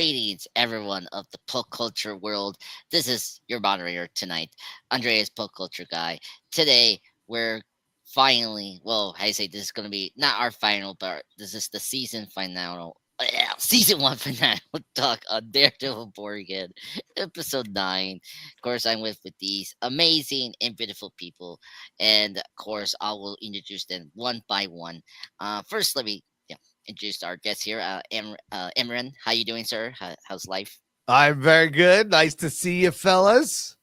Greetings, everyone of the pop culture world. This is your moderator tonight, Andreas, pop culture guy. Today, we're finally, well, I say this is going to be not our final, but this is the season final. Yeah, season one finale talk on Daredevil Born Again, episode 9. Of course, I'm with these amazing and beautiful people, and of course, I will introduce them one by one. First, let me introduce our guest here, Imran. How you doing, sir? How's life? I'm very good. Nice to see you, fellas.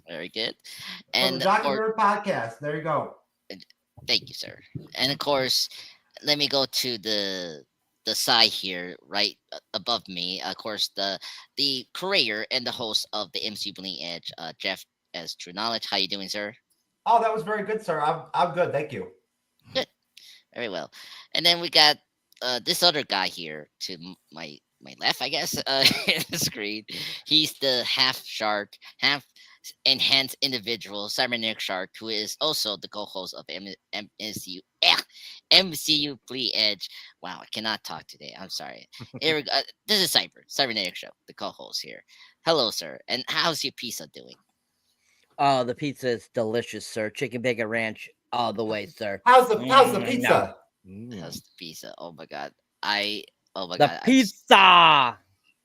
Very good. From the And Jock and Nerd Podcast. There you go. thank you, sir. And of course, let me go to the side here, right above me. Of course, the creator and the host of the MCU Bleeding Edge, Jeff as TrueKnowledge. How you doing, sir? Oh, that was very good, sir. I'm good. Thank you. Good. Very well. And then we got this other guy here to my left, I guess, in the screen. He's the half shark, half enhanced individual, Cyberneticshark, who is also the co-host of MCU Bleeding Edge. Wow, I cannot talk today. I'm sorry. Here we go. This is Cybernetic Show, the co-host here. Hello, sir. And how's your pizza doing? Oh, the pizza is delicious, sir. Chicken bacon ranch all the way, sir. How's the pizza? How's the pizza? Oh my god. Oh my The god. pizza.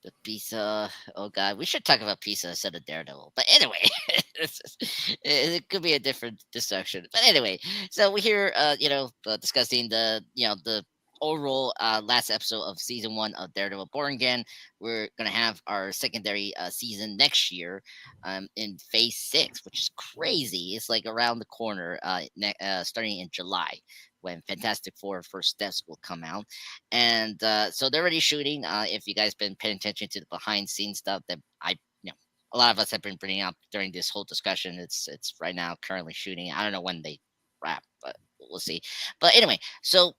The pizza. Oh god, we should talk about pizza instead of Daredevil. But anyway, it could be a different discussion. But anyway, so we're here, discussing the overall last episode of season 1 of Daredevil Born Again. We're gonna have our secondary season next year, in Phase 6, which is crazy. It's like around the corner, starting in July, when Fantastic Four First Steps will come out. And so they're already shooting. If you guys been paying attention to the behind scenes stuff that a lot of us have been bringing up during this whole discussion, it's right now currently shooting. I don't know when they wrap, but we'll see. But anyway, so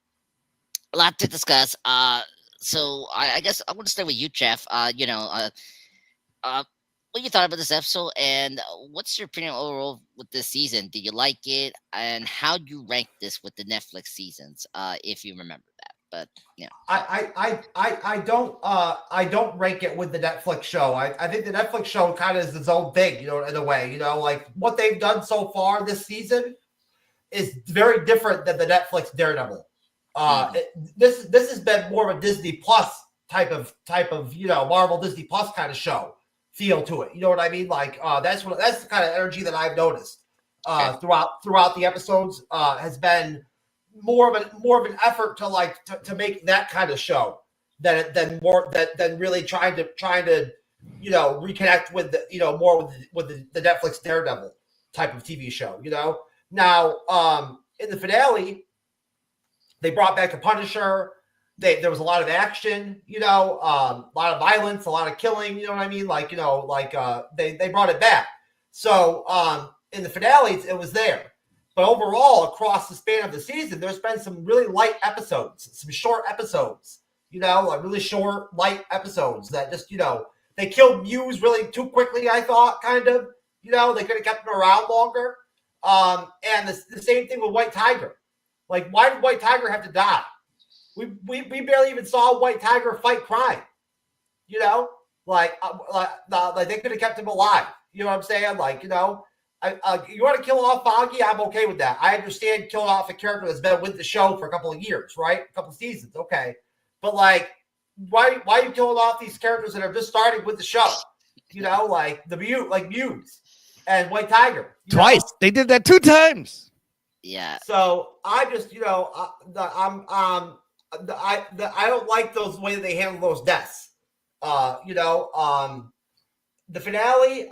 a lot to discuss. So I guess I want to start with you, Jeff. What you thought about this episode, and what's your opinion overall with this season? Did you like it, and how do you rank this with the Netflix seasons, if you remember that? But I don't rank it with the Netflix show. I think the Netflix show kind of is its own thing, in a way. Like what they've done so far this season is very different than the Netflix Daredevil. This has been more of a Disney Plus type of Marvel Disney Plus kind of show feel to it. You know what I mean? Like that's the kind of energy that I've noticed throughout the episodes. Has been more of an effort to make that kind of show than really trying to reconnect with the more with the Netflix Daredevil type of TV show. Now in the finale, they brought back the Punisher. There was a lot of action, a lot of violence, a lot of killing, you know what I mean? They brought it back. So in the finales, it was there. But overall, across the span of the season, there's been some really light episodes, some short episodes, really short, light episodes that just, they killed Muse really too quickly, I thought, kind of. They could have kept him around longer. And the same thing with White Tiger. Like, why did White Tiger have to die? We barely even saw White Tiger fight crime. They could have kept him alive. You know what I'm saying? You want to kill off Foggy? I'm okay with that. I understand killing off a character that's been with the show for a couple of years, right? A couple of seasons, okay. But why are you killing off these characters that are just starting with the show? Muse and White Tiger. Twice. They did that 2 times. Yeah. So I just, I don't like those way they handle those deaths. The finale,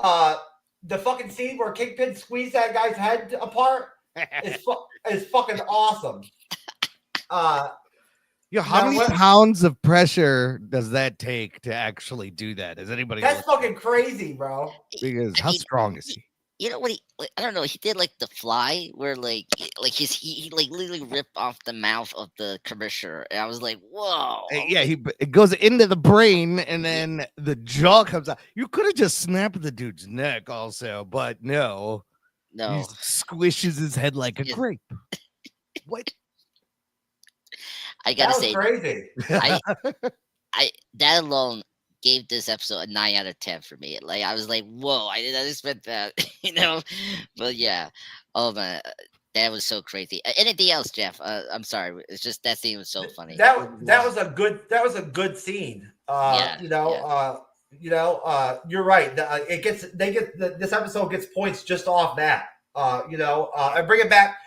the fucking scene where Kingpin squeezed that guy's head apart is fucking awesome. How many pounds of pressure does that take to actually do that? Is anybody? That's fucking crazy, bro. Because how strong is he? You know what I don't know. He did like the Fly, where he literally ripped off the mouth of the commissioner, and I was like, "Whoa!" Yeah, it goes into the brain, and then the jaw comes out. You could have just snapped the dude's neck, also, but no, he squishes his head like a grape. What? I gotta say, crazy. I that alone gave this episode a 9 out of 10 for me. Like I was like, whoa, I didn't expect that, But yeah, oh man, that was so crazy. Anything else, Jeff? I'm sorry, it's just that scene was so funny. That was a good scene. Yeah, You're right. This episode gets points just off that. And bring it back.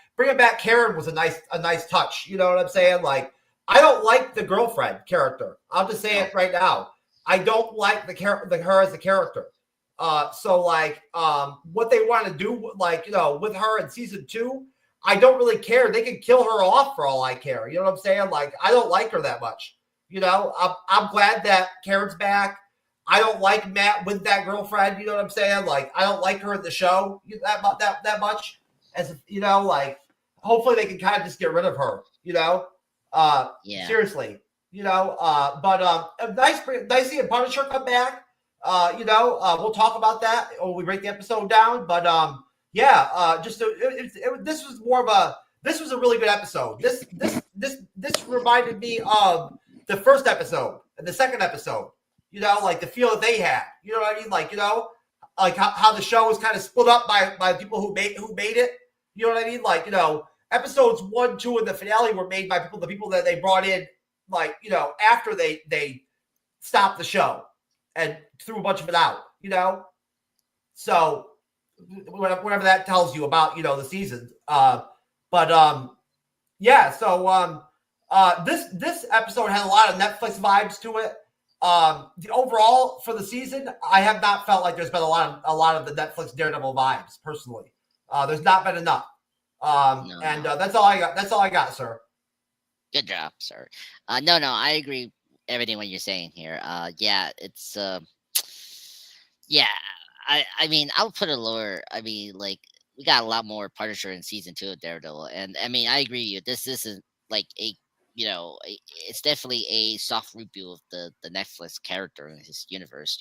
Karen was a nice touch. You know what I'm saying? Like, I don't like the girlfriend character. I'll just say it right now. I don't like her as a character. So what they want to do, with her in season 2, I don't really care. They can kill her off for all I care. You know what I'm saying? Like, I don't like her that much. I'm glad that Karen's back. I don't like Matt with that girlfriend. You know what I'm saying? Like, I don't like her in the show that much. As hopefully they can kind of just get rid of her. Seriously. Nice seeing Punisher come back. We'll talk about that when we break the episode down. But this was a really good episode. This reminded me of the first episode and the second episode. The feel that they had. You know what I mean? How the show was kind of split up by people who made it. You know what I mean? Episodes 1, 2, and the finale were made by the people that they brought in, after they stopped the show and threw a bunch of it out. So whatever that tells you about the seasons. This episode had a lot of Netflix vibes to it. The overall for the season, I have not felt like there's been a lot of the Netflix Daredevil vibes personally. There's not been enough. That's all I got. That's all I got, sir. Good job, sir. No, I agree everything what you're saying here. It's I mean, I'll put it lower. I mean, we got a lot more Punisher in season 2 of Daredevil, and I mean, I agree with you. This isn't like it's definitely a soft review of the Netflix character in his universe,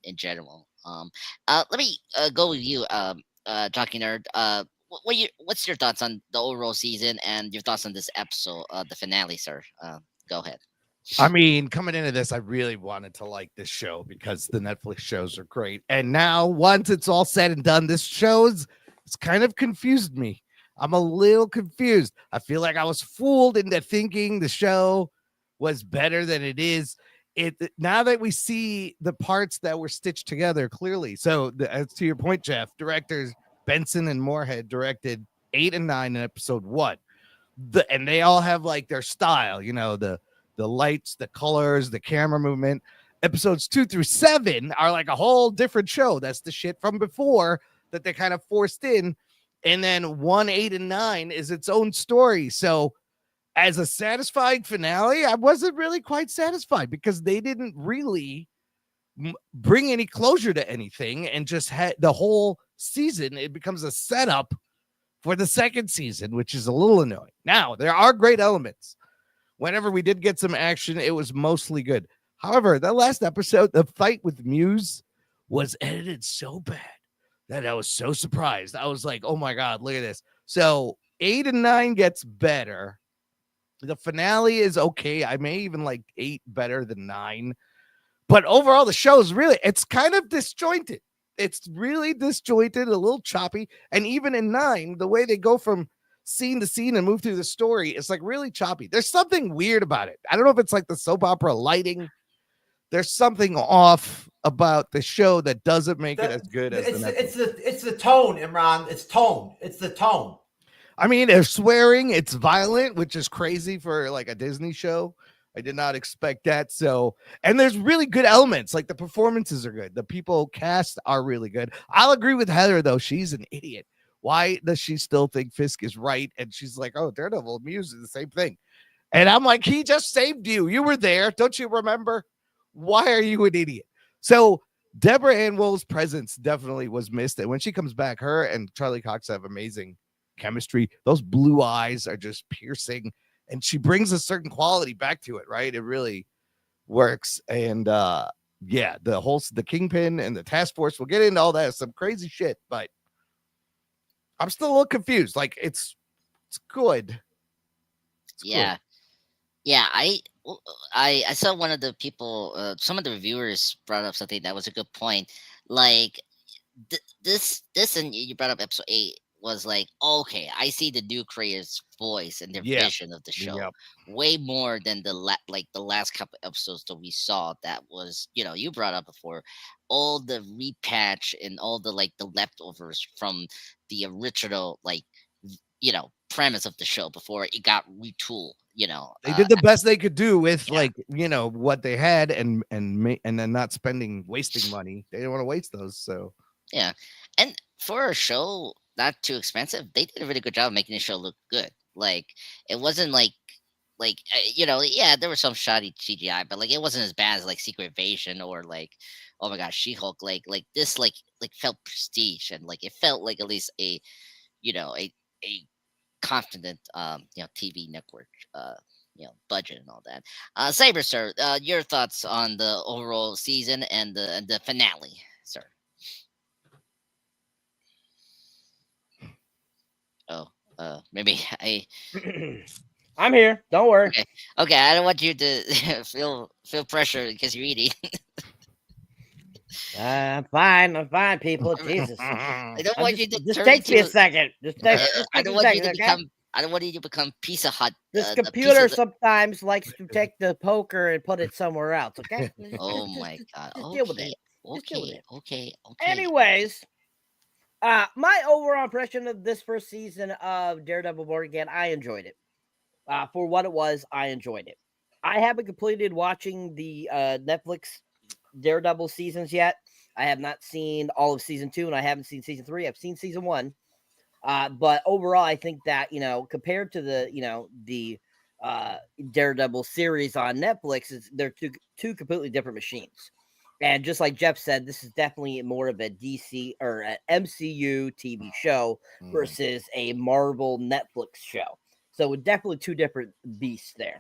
in general. Let me go with you, Jock and Nerd. What's your thoughts on the overall season and your thoughts on this episode, the finale, sir? Go ahead. I mean, coming into this, I really wanted to like this show because the Netflix shows are great. And now, once it's all said and done, it's kind of confused me. I'm a little confused. I feel like I was fooled into thinking the show was better than it is. Now that we see the parts that were stitched together clearly. So, as to your point, Jeff, directors Benson and Moorhead directed 8 and 9 in episode 1. And they all have their style, the lights, the colors, the camera movement. Episodes 2 through 7 are like a whole different show. That's the shit from before that they kind of forced in. And then 1, 8, and 9 is its own story. So as a satisfying finale, I wasn't really quite satisfied because they didn't really bring any closure to anything and just had the whole season. It becomes a setup for the second season, which is a little annoying. Now, there are great elements. Whenever we did get some action, it was mostly good. However, that last episode, the fight with Muse was edited so bad that I was so surprised. I was like, oh my God, look at this. So 8 and 9 gets better. The finale is okay. I may even like 8 better than 9. But overall, the show is it's kind of disjointed. It's really disjointed, a little choppy. And even in 9, the way they go from scene to scene and move through the story, it's really choppy. There's something weird about it. I don't know if it's the soap opera lighting. There's something off about the show that doesn't make it as good as it's the tone, Imran. It's the tone. I mean, they're swearing. It's violent, which is crazy for a Disney show. I did not expect that. So, and there's really good elements. The performances are good. The people cast are really good. I'll agree with Heather, though. She's an idiot. Why does she still think Fisk is right? And she's like, oh, Daredevil, Muse is the same thing. And I'm like, he just saved you. You were there. Don't you remember? Why are you an idiot? So Deborah Ann Wool's presence definitely was missed. And when she comes back, her and Charlie Cox have amazing chemistry. Those blue eyes are just piercing. And she brings a certain quality back to it, right? It really works. And the Kingpin and the task force, we'll get into all that. Some crazy shit, but I'm still a little confused. It's good. It's cool. Yeah. I saw one of the people, some of the reviewers brought up something that was a good point. Like this, and you brought up episode 8 was like, okay, I see the new creators' voice and their Yeah. vision of the show Yep. way more than like the last couple episodes that we saw. That was, you brought up before, all the repatch and all the like the leftovers from the original premise of the show before it got retooled. They did the best they could do with what they had, and then not wasting money. They didn't want to waste those. So yeah, and for a show not too expensive, they did a really good job of making the show look good. Like it wasn't yeah, there was some shoddy CGI, but like it wasn't as bad as like Secret Invasion or like, oh my gosh, She-Hulk. Like this felt prestige, and like it felt like at least a a confident TV network budget and all that. Saber, sir, your thoughts on the overall season and the finale, sir? Oh, maybe I'm here. Don't worry. Okay. I don't want you to feel pressure because you're eating. I'm fine, people. Jesus. I don't want you to just turn take me a into- second. Just take I don't a want you second, to okay? become. I don't want you to become Pizza Hut. This the computer pizza- sometimes likes to take the poker and put it somewhere else. Okay. Oh my god. Just deal with it. Just deal with Okay. it. Okay. Anyways, my overall impression of this first season of Daredevil Born Again, I enjoyed it. For what it was, I enjoyed it. I haven't completed watching the Netflix Daredevil seasons yet. I have not seen all of season 2, and I haven't seen season 3. I've seen season 1. But overall, I think that, compared to the Daredevil series on Netflix, they're two completely different machines. And just like Jeff said, this is definitely more of a DC or an MCU TV show versus a Marvel Netflix show. So definitely two different beasts there.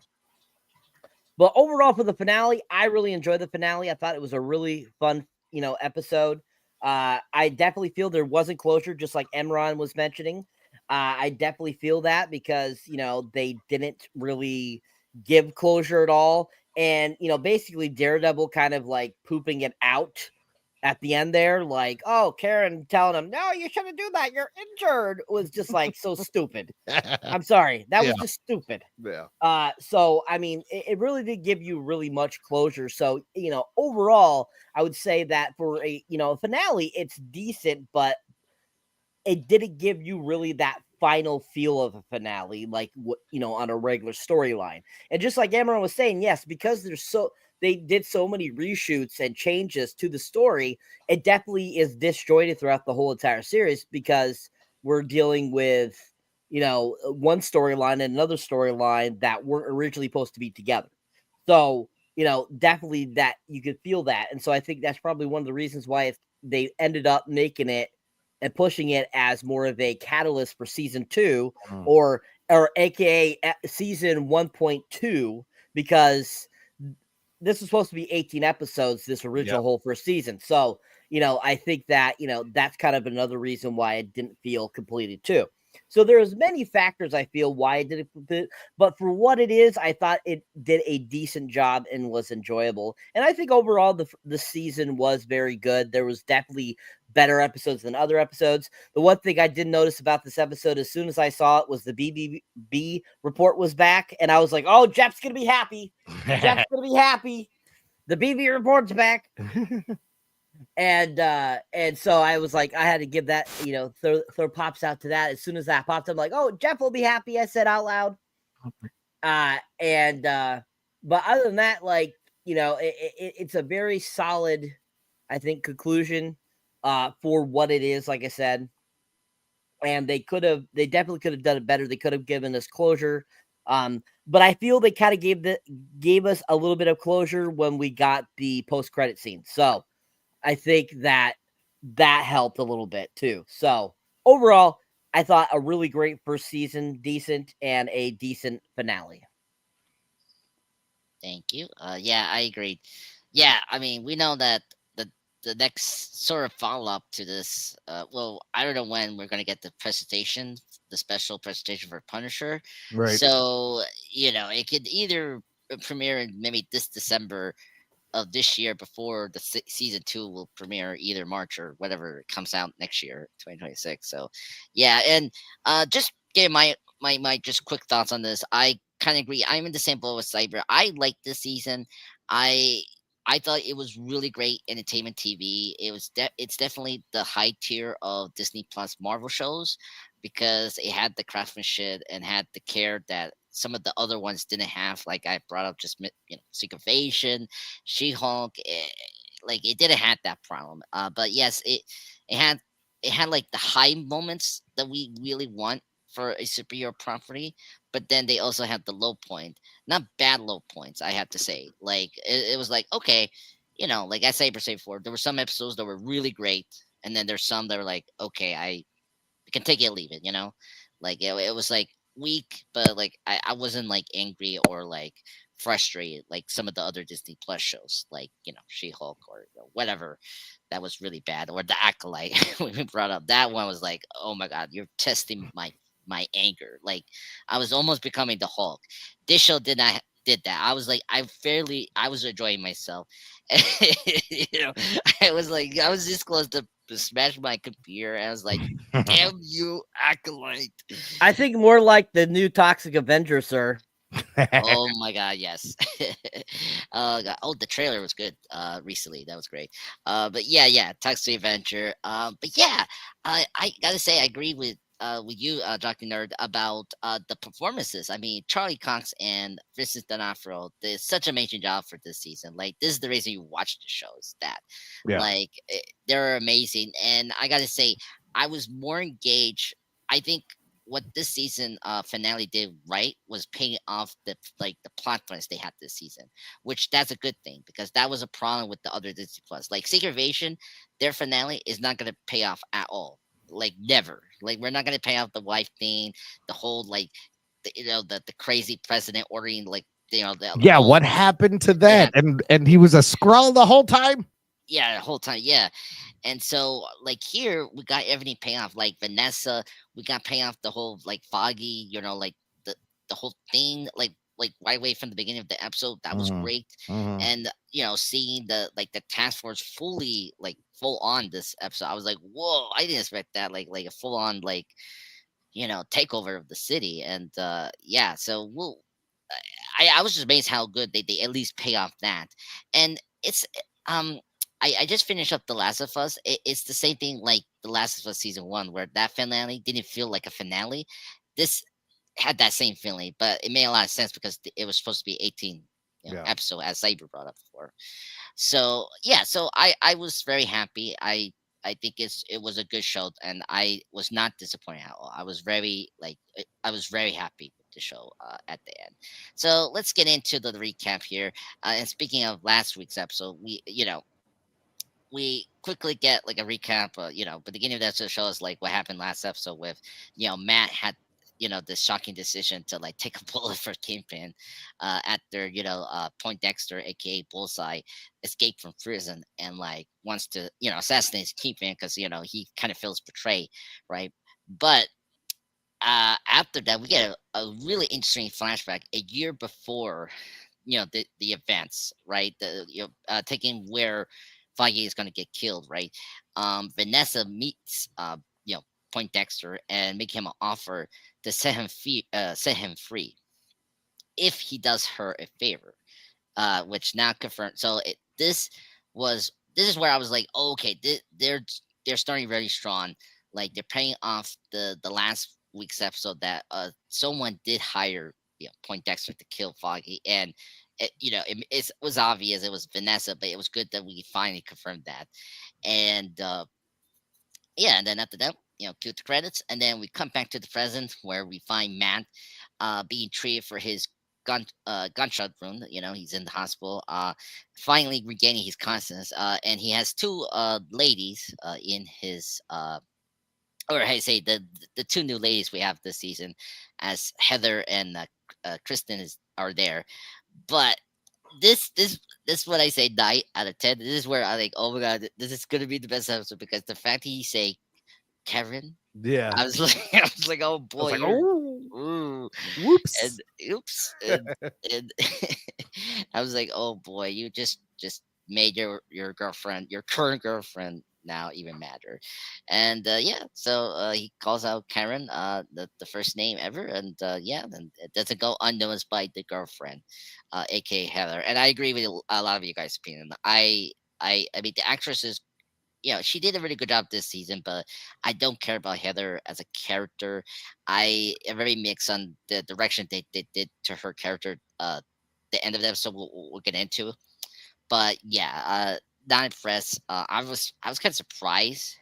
But overall, for the finale, I really enjoyed the finale. I thought it was a really fun, episode. I definitely feel there wasn't closure, just like Imran was mentioning. I definitely feel that because, they didn't really give closure at all. And, basically Daredevil kind of like pooping it out at the end there, like, oh, Karen telling him, no, you shouldn't do that. You're injured, was just like so stupid. I'm sorry. That was just stupid. Yeah. So, I mean, it really did give you really much closure. So, overall, I would say that for a, finale, it's decent, but it didn't give you really that final feel of a finale, like what, on a regular storyline. And just like Imran was saying, yes, because they did so many reshoots and changes to the story, it definitely is disjointed throughout the whole entire series because we're dealing with, one storyline and another storyline that weren't originally supposed to be together. So, definitely that you could feel that. And so I think that's probably one of the reasons why they ended up making it and pushing it as more of a catalyst for season 2 or AKA season 1.2, because this was supposed to be 18 episodes, this original whole first season. So, I think that, that's kind of another reason why it didn't feel completed too. So there's many factors I feel why it didn't fit, but for what it is, I thought it did a decent job and was enjoyable. And I think overall the season was very good. There was definitely better episodes than other episodes. The one thing I did notice about this episode, as soon as I saw it, was the BBB report was back, and I was like, "Oh, Jeff's gonna be happy. Jeff's gonna be happy. The BB report's back." And so I was like, I had to give that, throw pops out to that. As soon as that popped, I'm like, oh, Jeff will be happy. I said out loud. But other than that, like, it's a very solid, I think, conclusion for what it is, like I said. And they definitely could have done it better. They could have given us closure. But I feel they kind of gave us a little bit of closure when we got the post-credit scene. So I think that helped a little bit too. So overall, I thought a really great first season, decent, and a decent finale. Thank you. Yeah, I agree. Yeah, I mean, we know that the next sort of follow-up to this, well, I don't know when we're going to get the special presentation for Punisher. Right. So, it could either premiere in maybe this December of this year before the season 2 will premiere either March or whatever comes out next year, 2026. So, yeah, and just give my just quick thoughts on this. I kind of agree. I'm in the same boat with Cyber. I like this season. I I thought it was really great entertainment TV. It's definitely the high tier of Disney Plus Marvel shows because it had the craftsmanship and had the care that some of the other ones didn't have. Like I brought up, just Secret Invasion, She-Hulk. Like it didn't have that problem. But yes, it had like the high moments that we really want for a superhero property, but then they also had the low point, not bad low points, I have to say. Like it was like, okay, like I say per se before, there were some episodes that were really great, and then there's some that were like, okay, I can take it or leave it. Like it was like weak, but like I wasn't like angry or like frustrated like some of the other Disney Plus shows, like She-Hulk or whatever that was really bad, or the Acolyte we brought up. That one was like, oh my god, you're testing my anger. Like I was almost becoming the Hulk. This show did that. I was like, I was enjoying myself. I was like, I was this close to smash my computer. I was like, damn you, Acolyte. I think more like the new Toxic Avenger, sir. Oh my god, yes. Oh, the trailer was good recently. That was great. But yeah, Toxic Avenger. But yeah, I gotta say I agree with you, Jock and Nerd, about the performances. I mean, Charlie Cox and Vincent D'Onofrio did such an amazing job for this season. Like, this is the reason you watch the show, is that like they're amazing. And I gotta say, I was more engaged. I think what this season finale did right was paying off the plot points they had this season, which that's a good thing, because that was a problem with the other Disney Plus. Like Secret Invasion, their finale is not gonna pay off at all. Like never. Like we're not gonna pay off the wife thing, the whole like the crazy president ordering the whole, what happened to that? And he was a Skrull the whole time. Yeah, the whole time. Yeah. And so like here we got everything paying off. Like Vanessa, we got paying off the whole like Foggy, like the whole thing, like right away from the beginning of the episode. That was great. And seeing the task force fully full on this episode, I was like, whoa, I didn't expect that. Like a full on takeover of the city. And yeah, so I was just amazed how good they at least pay off that. And it's I just finished up The Last of Us. It's the same thing like The Last of Us season 1, where that finale didn't feel like a finale. This had that same feeling, but it made a lot of sense because it was supposed to be 18 episode, as Cyber brought up before. So yeah, so I was very happy. I think it was a good show, and I was not disappointed at all. I was very happy with the show at the end. So let's get into the recap here. And speaking of last week's episode, we quickly get like a recap. The beginning of the episode shows like what happened last episode with, Matt had this shocking decision to like take a bullet for Kingpin after Point Dexter, aka Bullseye, escaped from prison and like wants to assassinate Kingpin because he kind of feels betrayed, right? But after that, we get a really interesting flashback a year before the events, right? Taking where Feige is going to get killed, right? Vanessa meets Point Dexter and make him an offer to set him free if he does her a favor, which now confirmed. So this is where I was like, oh, okay, they're starting very strong. Like they're paying off the last week's episode that someone did hire Point Dexter to kill Foggy, and it was obvious it was Vanessa, but it was good that we finally confirmed that. And yeah, and then after that, cue the credits, and then we come back to the present where we find Matt being treated for his gunshot wound. He's in the hospital, finally regaining his consciousness, and he has two ladies in his or I say the two new ladies we have this season, as Heather and Kristen are there. But this is what I say 9 out of 10. This is where I think, oh my god, this is gonna be the best episode, because the fact he say Kevin, I was like, oh boy, Ooh. Whoops. And oops. And I was like, oh boy, you just made your girlfriend, your current girlfriend, now even madder. And yeah, so he calls out Karen, the first name ever, and yeah, then it doesn't go unnoticed by the girlfriend, aka Heather. And I agree with a lot of you guys' opinion. I mean, the actress is, she did a really good job this season, but I don't care about Heather as a character. I am very mixed on the direction they did to her character. The end of the episode we'll get into, but yeah, not impressed. I was kind of surprised.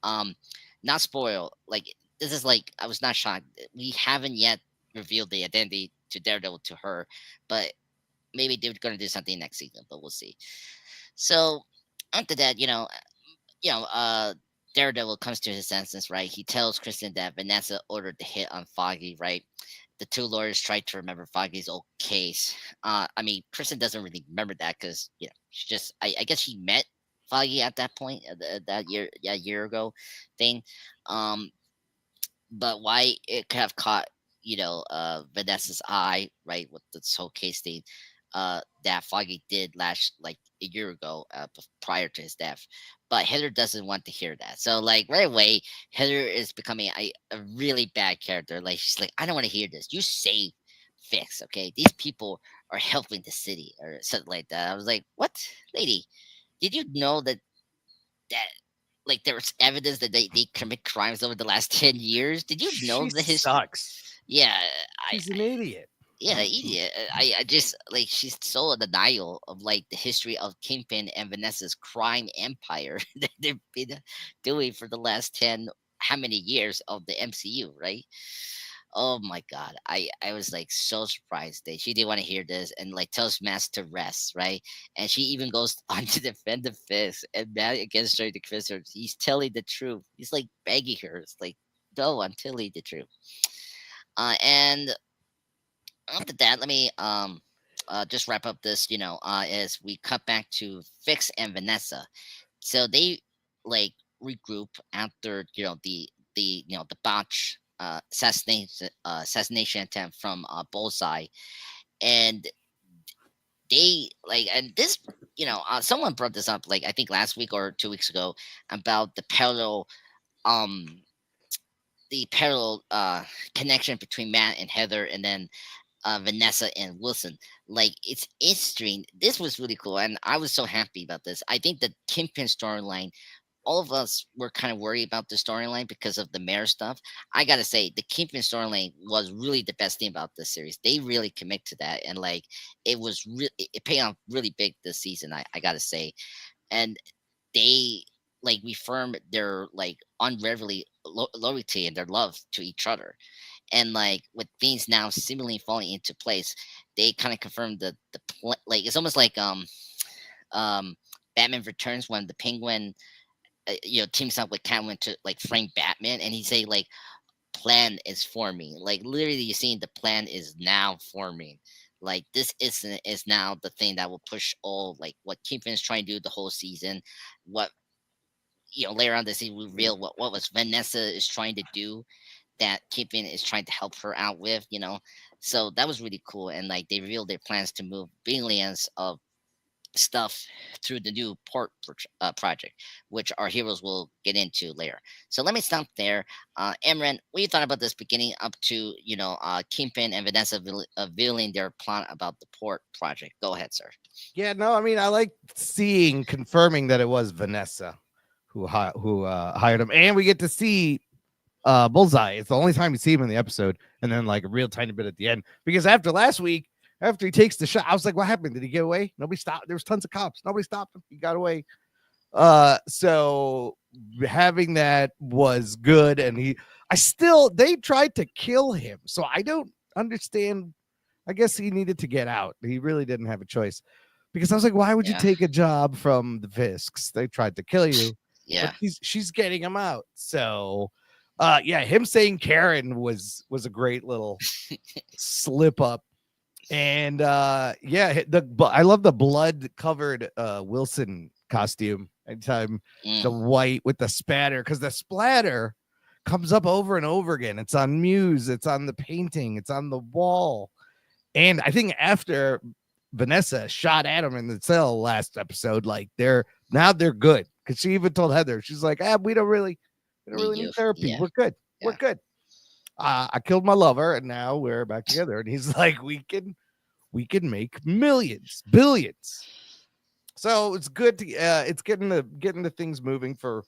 Um, Not spoiled. Like, this is like, I was not shocked. We haven't yet revealed the identity to Daredevil to her, but maybe they're gonna do something next season, but we'll see. So after that, Daredevil comes to his senses, right? He tells Kristen that Vanessa ordered the hit on Foggy, right? The two lawyers try to remember Foggy's old case. I mean, Kristen doesn't really remember that because, she just, I guess she met Foggy at that point, that year ago thing. Um, but why it could have caught, Vanessa's eye, right, with this whole case thing, that Foggy did last, like, a year ago, prior to his death. But Heather doesn't want to hear that. So, like, right away, Heather is becoming a really bad character. Like, she's like, I don't want to hear this. You say fix, okay? These people are helping the city or something like that. I was like, what, lady? Did you know that like there was evidence that they commit crimes over the last 10 years? Did you know She the history? sucks. Yeah, She's an idiot. yeah, idiot. I just, like, she's so in denial of, like, the history of Kingpin and Vanessa's crime empire that they've been doing for the last 10 how many years of the MCU, right? Oh my god. I was like so surprised that she didn't want to hear this, and like tells Mask to rest, right? And she even goes on to defend the Fist, and Matt against her to Chris her. He's telling the truth. He's like begging her. It's like, no, I'm telling the truth. And after that, let me just wrap up this, as we cut back to Fix and Vanessa. So they, like, regroup after, the botch assassination attempt from Bullseye. And they, like, and this, someone brought this up, like, I think last week or 2 weeks ago, about um the parallel connection between Matt and Heather, and then Vanessa and Wilson. Like, it's interesting. This was really cool, and I was so happy about this. I think the Kingpin storyline, all of us were kind of worried about the storyline because of the mayor stuff. I gotta say, the Kingpin storyline was really the best thing about this series. They really commit to that, and like, it paid off really big this season. I gotta say, and they, like, reaffirmed their, like, unrivalry loyalty and their love to each other. And like, with things now seemingly falling into place, they kind of confirmed like, it's almost like Batman Returns, when the Penguin teams up with Catwoman to, like, frame Batman, and he say, like, plan is forming. Like, literally, you're seeing the plan is now forming. Like, this is now the thing that will push all, like, what Kingpin is trying to do the whole season. What, later on this season, we reveal what was Vanessa is trying to do, that Kingpin is trying to help her out with, So that was really cool. And like, they revealed their plans to move billions of stuff through the new port project, which our heroes will get into later. So let me stop there. Imran, what do you thought about this beginning up to, Kingpin and Vanessa revealing their plot about the port project? Go ahead, sir. Yeah, no, I mean, I like confirming that it was Vanessa who hired him, and we get to see Bullseye. It's the only time you see him in the episode, and then like a real tiny bit at the end, because after last week, after he takes the shot, I was like, what happened? Did he get away? Nobody stopped. There was tons of cops. Nobody stopped him. He got away. So having that was good. And they tried to kill him. So I don't understand. I guess he needed to get out. He really didn't have a choice, because I was like, why would you take a job from the Fisks? They tried to kill you. Yeah. But she's getting him out. So him saying Karen was a great little slip up. And I love the blood covered Wilson costume. Anytime the white with the spatter, because the splatter comes up over and over again. It's on Muse, it's on the painting, it's on the wall. And I think after Vanessa shot at him in the cell last episode, like they're good. Because she even told Heather, she's like, we don't really need therapy. Yeah. We're good. Yeah. We're good. I killed my lover and now we're back together. And he's like, we can make millions, billions. So it's good to it's getting the things moving for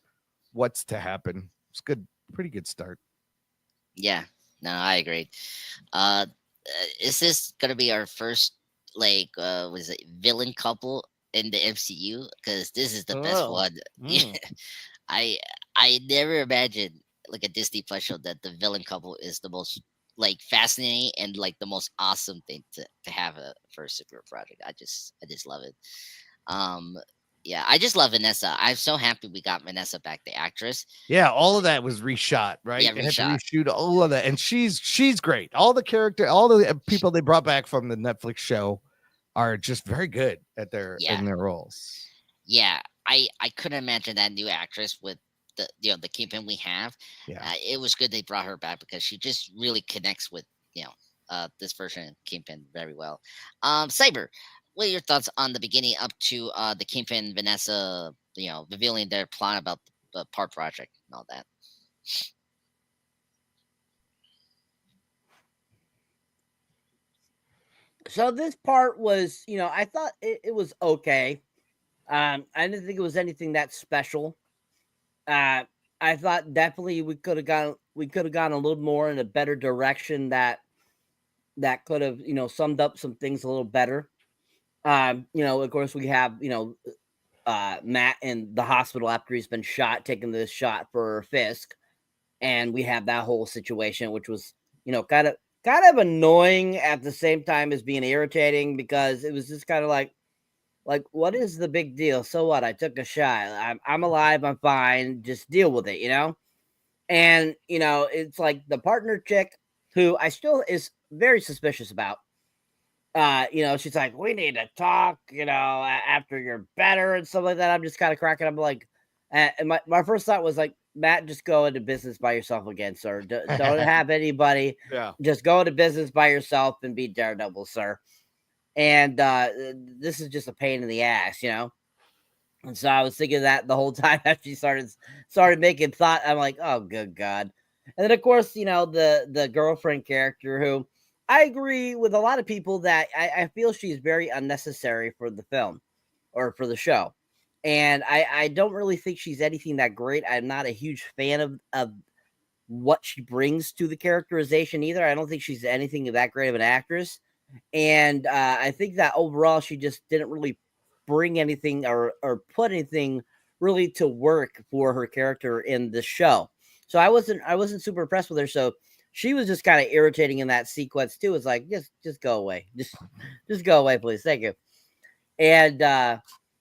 what's to happen. It's good, pretty good start. Yeah, no, I agree. Is this gonna be our first was it villain couple in the MCU? Because this is the best one. I never imagined like a Disney Plus show that the villain couple is the most like fascinating and like the most awesome thing to have for a superhero project. I just love it. Yeah, I just love Vanessa. I'm so happy we got Vanessa back, the actress. Yeah, all of that was reshot, right? Yeah, they had to reshoot all of that, and she's great. All the people they brought back from the Netflix show are just very good at in their roles. Yeah, I couldn't imagine that new actress with the Kingpin we have. Yeah, it was good they brought her back because she just really connects with this version of Kingpin very well. Cyber, what are your thoughts on the beginning up to the Kingpin Vanessa, revealing their plan about the part project and all that? So this part was, I thought it was okay. I didn't think it was anything that special. I thought definitely we could have gone a little more in a better direction that could have, summed up some things a little better. Of course we have, Matt in the hospital after he's been shot, taking this shot for Fisk. And we have that whole situation, which was, kind of annoying at the same time as being irritating, because it was just kind of like, what is the big deal? So what? I took a shot. I'm alive. I'm fine. Just deal with it, And, it's like the partner chick who I still is very suspicious about. She's like, we need to talk, after you're better and stuff like that. I'm just kind of cracking up, like, and my first thought was like, Matt, just go into business by yourself again, sir. Don't have anybody. Yeah. Just go into business by yourself and be Daredevil, sir. And this is just a pain in the ass, And so I was thinking that the whole time after she started making thought. I'm like, oh, good God. And then, of course, the girlfriend character who I agree with a lot of people that I feel she's very unnecessary for the film or for the show. And I don't really think she's anything that great. I'm not a huge fan of what she brings to the characterization either. I don't think she's anything that great of an actress. And I think that overall she just didn't really bring anything or put anything really to work for her character in the show. So I wasn't super impressed with her. So she was just kind of irritating in that sequence too. It's like, just go away. Just go away, please. Thank you. And,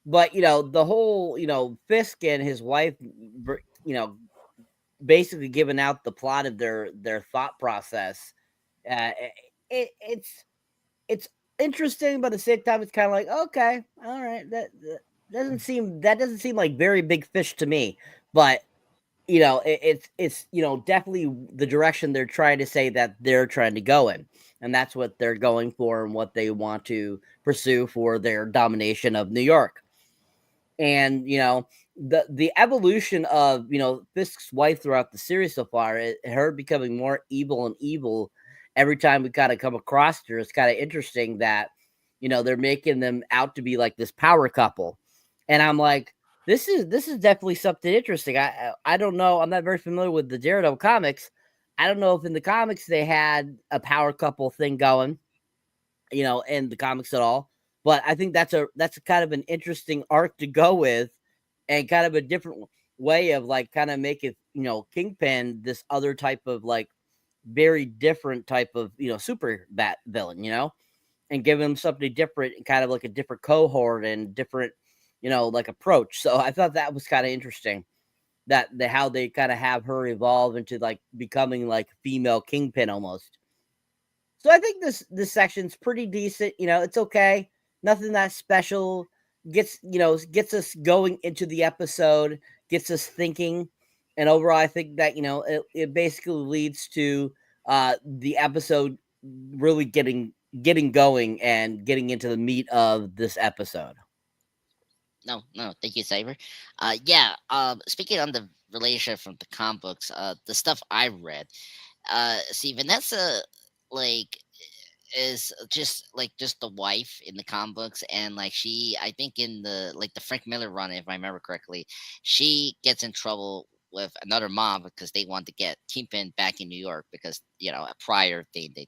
but, the whole, Fisk and his wife, basically giving out the plot of their thought process. It's interesting, but at the same time, it's kind of like, okay, all right. That doesn't seem like very big fish to me, but it's definitely the direction they're trying to say that they're trying to go in. And that's what they're going for and what they want to pursue for their domination of New York. And, the evolution of, Fisk's wife throughout the series so far, her becoming more evil and evil every time we kind of come across her. It's kind of interesting that, they're making them out to be like this power couple. And I'm like, this is definitely something interesting. I don't know. I'm not very familiar with the Daredevil comics. I don't know if in the comics they had a power couple thing going, in the comics at all. But I think that's a kind of an interesting arc to go with, and kind of a different way of like kind of making, Kingpin this other type of like very different type of, super bat villain, and give him something different and kind of like a different cohort and different, like approach. So I thought that was kind of interesting that how they kind of have her evolve into like becoming like female Kingpin almost. So I think this section's pretty decent. It's okay. Nothing that special. Gets us going into the episode, gets us thinking, And overall, I think that it basically leads to the episode really getting going and getting into the meat of this episode. No, thank you, Cyber. Yeah. Speaking on the relationship from the comic books, the stuff I read, see, Vanessa, like, is just the wife in the comic books, and like I think in the Frank Miller run, if I remember correctly, she gets in trouble with another mob because they want to get Kingpin back in New York because a prior thing they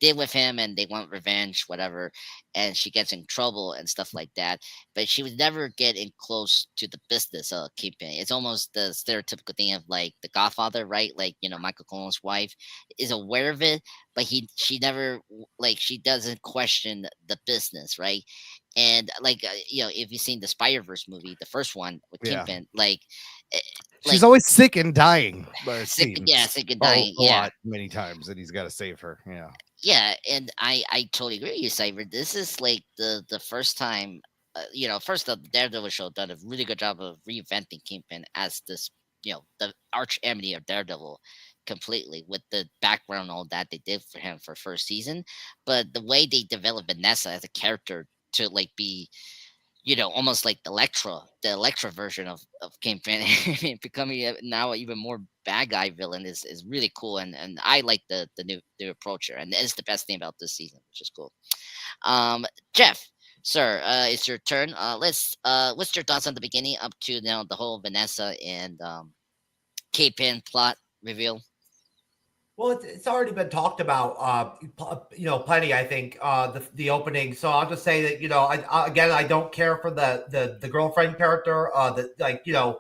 did with him and they want revenge, whatever, and she gets in trouble and stuff like that. But she would never get in close to the business of Kingpin. It's almost the stereotypical thing of like the Godfather, right? Like, Michael Corleone's wife is aware of it, but she never, like, she doesn't question the business, right? And like, if you've seen the Spider-Verse movie, the first one with Kingpin, like, she's always sick and dying. Sick and dying, a lot, many times, and he's got to save her. Yeah, and I totally agree with you, Cyber. This is like the first time, first the Daredevil show done a really good job of reinventing Kingpin as this, the arch enemy of Daredevil completely with the background and all that they did for him for first season. But the way they developed Vanessa as a character to like be, almost like the Electra version of Kingpin, becoming now an even more bad guy villain is really cool, and I like the new approach here, and it's the best thing about this season, which is cool. Jeff, sir, it's your turn. What's your thoughts on the beginning up to now the whole Vanessa and Kingpin plot reveal? Well, it's already been talked about, plenty. I think the opening. So I'll just say that I don't care for the girlfriend character. The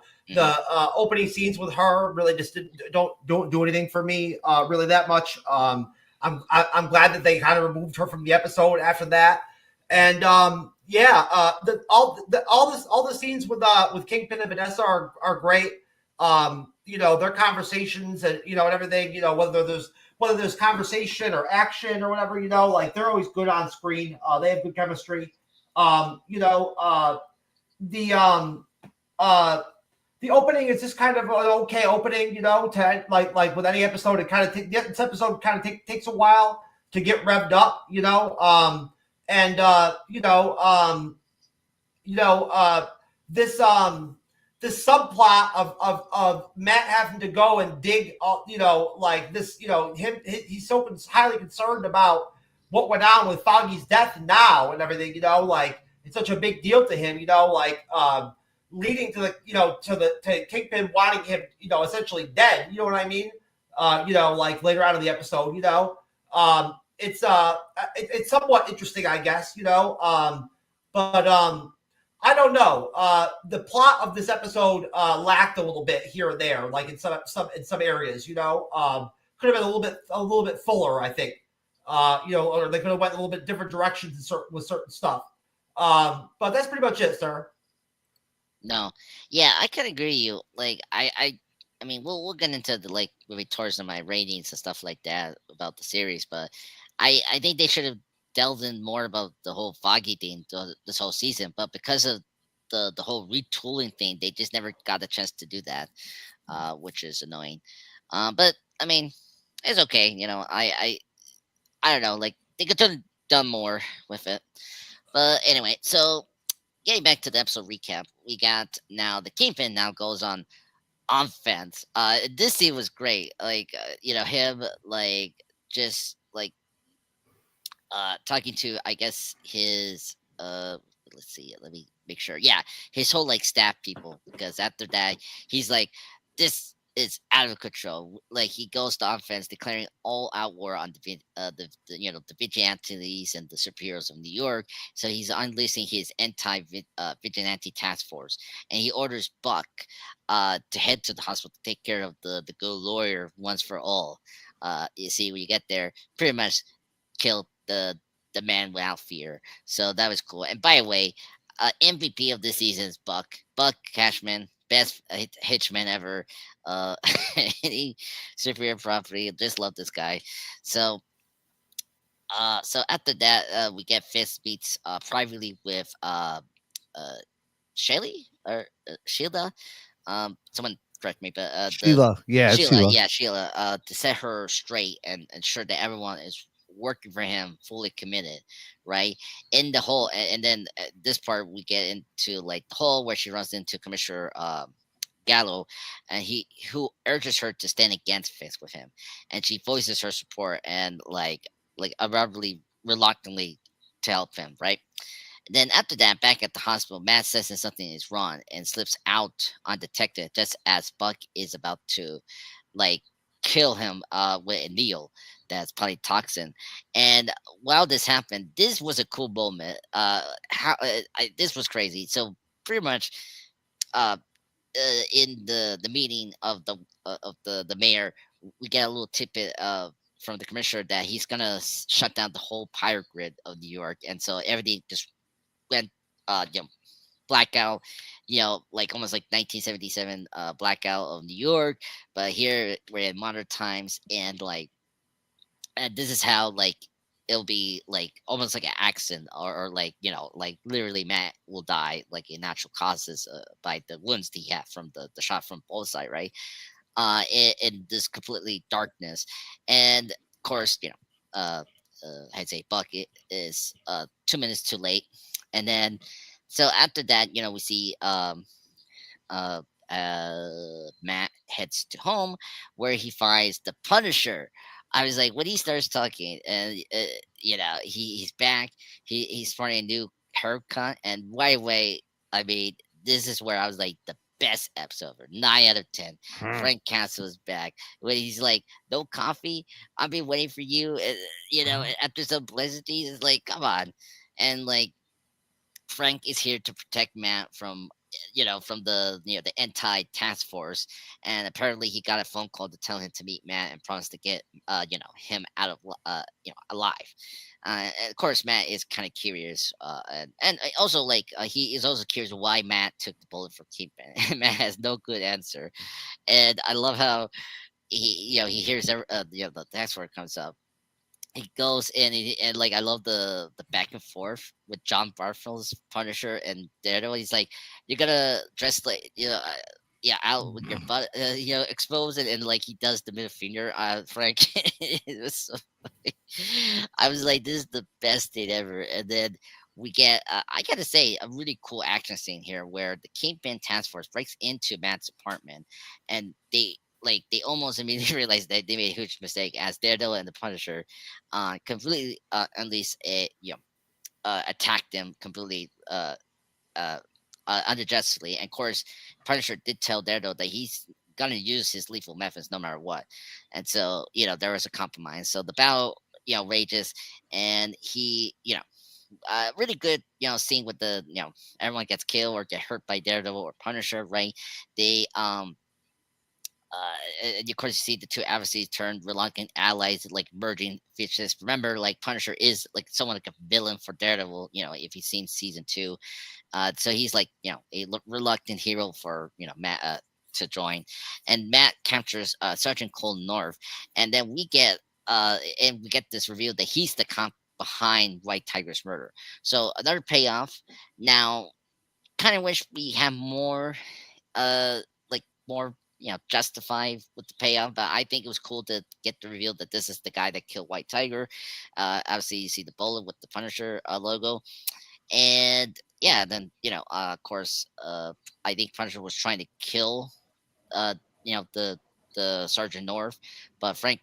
opening scenes with her really just don't do anything for me really that much. I'm glad that they kind of removed her from the episode after that. And all the scenes with Kingpin and Vanessa are great. Their conversations and and everything, whether there's conversation or action or whatever, like they're always good on screen. They have good chemistry. The opening is just kind of an okay opening, to like with any episode, it kind of this episode kind of takes a while to get revved up, this subplot of Matt having to go and dig, like this, he's so highly concerned about what went on with Foggy's death now and everything, like it's such a big deal to him, leading to to Kingpin wanting him, essentially dead. You know what I mean? Like later on in the episode, it's somewhat interesting, I guess, but I don't know. The plot of this episode lacked a little bit here and there, like in some areas. Could have been a little bit fuller, I think. Or they could have went a little bit different directions with certain stuff. But that's pretty much it, sir. No, yeah, I can agree with you. Like, I mean, we'll get into the like maybe towards my ratings and stuff like that about the series, but I think they should have delved in more about the whole Foggy thing this whole season, but because of the whole retooling thing, they just never got the chance to do that, which is annoying. But I mean, it's okay. I don't know. Like they could have done more with it. But anyway, so getting back to the episode recap, we got now the Kingpin now goes on offense. This scene was great. Like him like just like talking to, I guess, his let's see, let me make sure. Yeah, his whole like staff people, because after that he's like, this is out of control. Like he goes to offense, declaring all out war on the vigilantes and the superheroes of New York. So he's unleashing his vigilante task force, and he orders Buck to head to the hospital to take care of the good lawyer once for all. You see, when you get there, pretty much kill the man without fear. So that was cool. And by the way, MVP of this season is Buck Cashman, best hitchman ever. Any superior property. Just love this guy. So after that, we get Fist meets privately with Shelly or Shilda. Someone correct me, but Sheila. Sheila, to set her straight and ensure that everyone is working for him, fully committed, right? In the whole, and then this part we get into like the whole where she runs into Commissioner Gallo, and he who urges her to stand against Fisk with him, and she voices her support and abruptly, reluctantly to help him, right? Then after that, back at the hospital, Matt says that something is wrong and slips out on Detective just as Buck is about to like kill him with a needle that's probably toxin. And while this happened, this was a cool moment. This was crazy. So pretty much, uh, in the meeting of the mayor, we get a little tidbit from the commissioner that he's gonna shut down the whole pirate grid of New York, and so everything just went blackout, like almost like 1977 blackout of New York. But here we're in modern times, and and this is how it'll be like almost like an accident, or like like literally Matt will die like in natural causes by the wounds that he had from the shot from both sides, right? In this completely darkness, and of course I'd say Bucket is 2 minutes too late, and then so after that, we see uh, Matt heads to home where he finds the Punisher. I was like, when he starts talking, and he's back. He's sporting a new haircut, and right away, I mean, this is where I was like, the best episode ever. 9 out of 10. Frank Castle is back. When he's like, no coffee. I've been waiting for you. After some pleasantries, it's like, come on, and like Frank is here to protect Matt from from the anti task force, and apparently he got a phone call to tell him to meet Matt and promise to get him out of alive. And of course, Matt is kind of curious, and also he is also curious why Matt took the bullet for Kingpin. Matt has no good answer, and I love how he hears the task force comes up. He goes in, and like I love the back and forth with John Barthel's Punisher and Daredevil. He's like, "You're gonna dress like yeah, out with your butt exposed," and like he does the middle finger. Frank, it was so funny. I was like, "This is the best thing ever," and then we get I gotta say a really cool action scene here where the Kingpin task force breaks into Matt's apartment, and they almost immediately realize that they made a huge mistake as Daredevil and the Punisher completely unleashed attacked them completely unjustly. And of course, Punisher did tell Daredevil that he's gonna use his lethal methods no matter what. And so there was a compromise. So the battle rages, and he really good scene with the everyone gets killed or get hurt by Daredevil or Punisher, right? They and of course, you see the two adversaries turn reluctant allies, like merging features. Remember, like Punisher is like someone like a villain for Daredevil. If you've seen season 2, so he's like a reluctant hero for Matt to join, and Matt captures Sergeant Cole North, and then we get this reveal that he's the cop behind White Tiger's murder. So another payoff. Now, kind of wish we had more, more justify with the payoff, but I think it was cool to get the reveal that this is the guy that killed White Tiger. Obviously you see the bullet with the Punisher logo, and yeah, then of course I think Punisher was trying to kill the Sergeant North, but Frank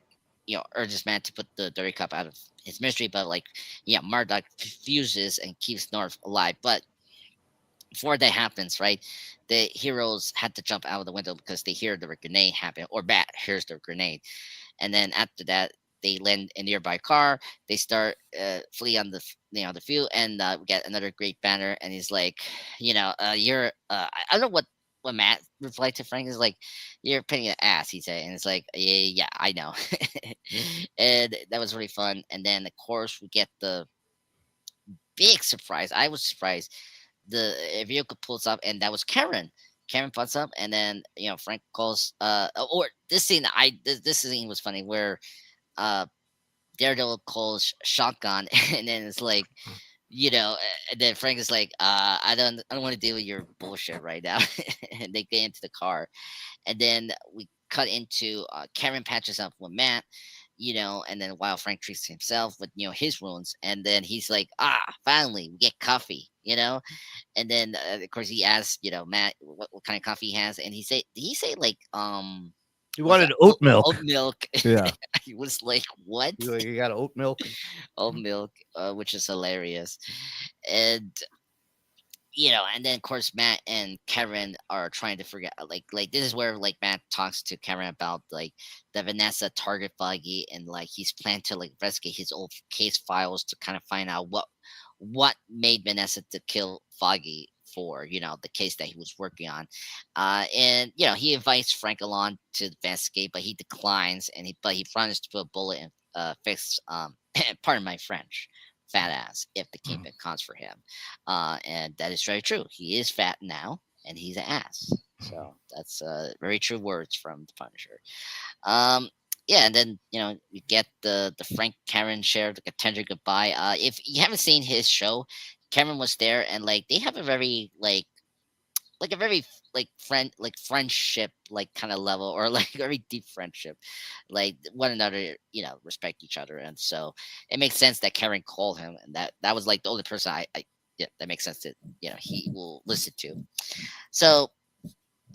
urges Matt to put the dirty cup out of his mystery, but Murdoch fuses and keeps North alive. But before that happens, right, the heroes had to jump out of the window because they hear the grenade happen, or Matt hears the grenade, and then after that, they land in a nearby car. They start flee on the field, and we get another great banner. And he's like, you're I don't know what Matt replied to Frank is like, you're a pain in the ass, he said, and it's like, yeah, I know, and that was really fun. And then of course we get the big surprise. I was surprised the vehicle pulls up, and that was Karen. Karen pulls up, and then Frank calls. Or this scene, this scene was funny where Daredevil calls shotgun, and then it's like and then Frank is like, I don't want to deal with your bullshit right now. And they get into the car, and then we cut into Karen patches up with Matt, and then while Frank treats himself with his wounds, and then he's like, finally we get coffee, and then of course he asks, Matt what kind of coffee he has, and did he say like You wanted oat milk. Oat milk. Yeah. He was like, what? You got oat milk. Oat milk, which is hilarious, and and then of course Matt and Karen are trying to figure out like this is where like Matt talks to Karen about like the Vanessa target Foggy, and like he's planned to like investigate his old case files to kind of find out what made Vanessa to kill Foggy for the case that he was working on, and he invites Frank along to investigate, but he declines, and he promises to put a bullet in fix pardon my French, fat ass if the kingpin comes for him. And that is very true. He is fat now, and he's an ass. So that's very true words from the Punisher. Yeah, and then we get the Frank Karen share like a tender goodbye. If you haven't seen his show, Karen was there, and like they have a very like a very friendship like kind of level, or like a very deep friendship, like one another respect each other, and so it makes sense that Karen called him, and that was like the only person I yeah, that makes sense that he will listen to. So